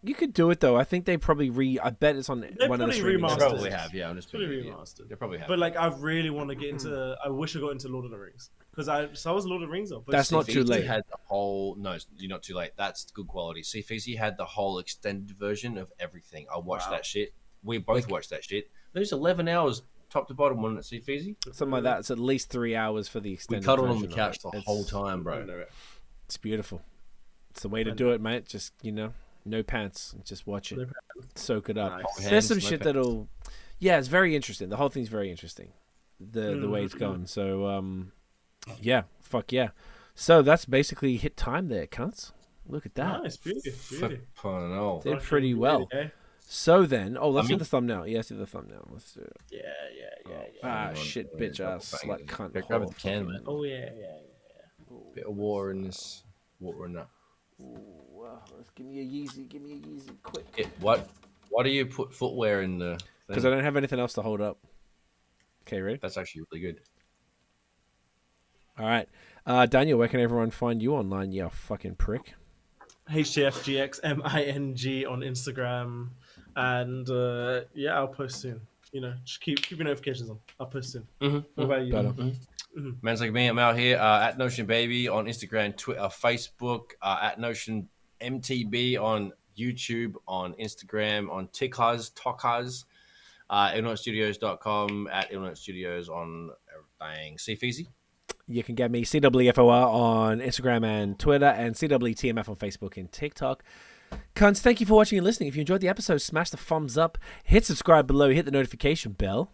you could do it though. I think they probably I bet it's on one of the probably streaming They remastered. services. probably have, yeah. I'm just Fully being an idiot. remastered. They probably have. But like, I really want to get into. I wish I got into Lord of the Rings because I was Lord of the Rings though. But That's not too CFeezy late. Had the whole no, you're not too late. That's good quality. CFeezy had the whole extended version of everything. I watched that shit. We both watched that shit. There's 11 hours top to bottom one at CFeezy. Something like that. It's at least 3 hours for the We extended cuddled on the version of couch it. the It's- whole time, bro. It's beautiful. It's the way to do it, mate. Just no pants. Just watch it. Soak it up. Nice. Hold There's hands, some no shit pants. that'll. Yeah, it's very interesting. The whole thing's very interesting. The way it's going. So yeah, fuck yeah. So that's basically hit time there, cunts. Look at that. Nice, beauty. Flippin' hell. Did pretty well. Yeah, So then, let's do mean- the thumbnail. Yeah, let's do the thumbnail. Let's do it. yeah. Ah, Hang on. shit, Let me bitch double ass, bang slut, it. cunt, Grab whore, the can, fucking- man. Oh yeah. Bit of water in this. Water in that. Let's give me a Yeezy, quick. Yeah, what? Why do you put footwear in the? Because thing? I don't have anything else to hold up. Okay, ready? That's actually really good. All right. Daniel, where can everyone find you online, you fucking prick? HTFGXMING on Instagram, and I'll post soon. Just keep your notifications on. I'll post soon. What about you? Better. Man's like me. I'm out here at Notion Baby on Instagram, Twitter, Facebook, at Notion MTB on YouTube, on Instagram, on Tokhaz, illnotstudios.com, at Illnote Studios on everything. CFeezy. You can get me CWFOR on Instagram and Twitter, and CWTMF on Facebook and TikTok. Cunts, thank you for watching and listening. If you enjoyed the episode, smash the thumbs up, hit subscribe below, hit the notification bell,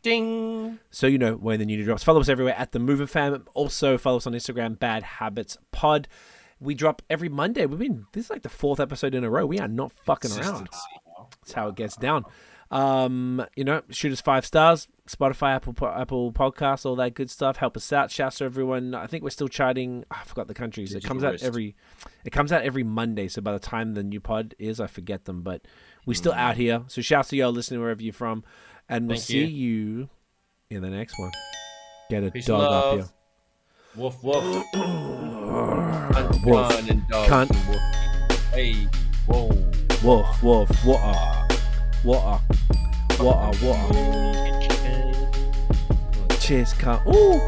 Ding. so you know when the new drops. Follow us everywhere at The Moving Fam. Also, follow us on Instagram, Bad Habits Pod. We drop every Monday. This is like the 4th episode in a row. We are not fucking around. That's how it gets down. Shoot us 5 stars. Spotify, Apple Podcasts, all that good stuff. Help us out. Shouts to everyone. I think we're still charting. I forgot the countries. It comes out every Monday. So by the time the new pod is, I forget them. But we're still out here. So shouts to y'all listening wherever you're from, and we'll see you in the next one. Get a Peace dog and up love. here. Woof woof. Woof. Cunt. Hey. Whoa. Woof, woof, water. Cheers, cunt. Ooh.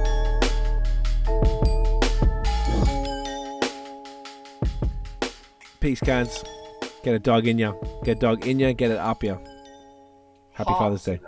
Peace, cans. Get a dog in ya. Get it up ya. Happy Father's Day.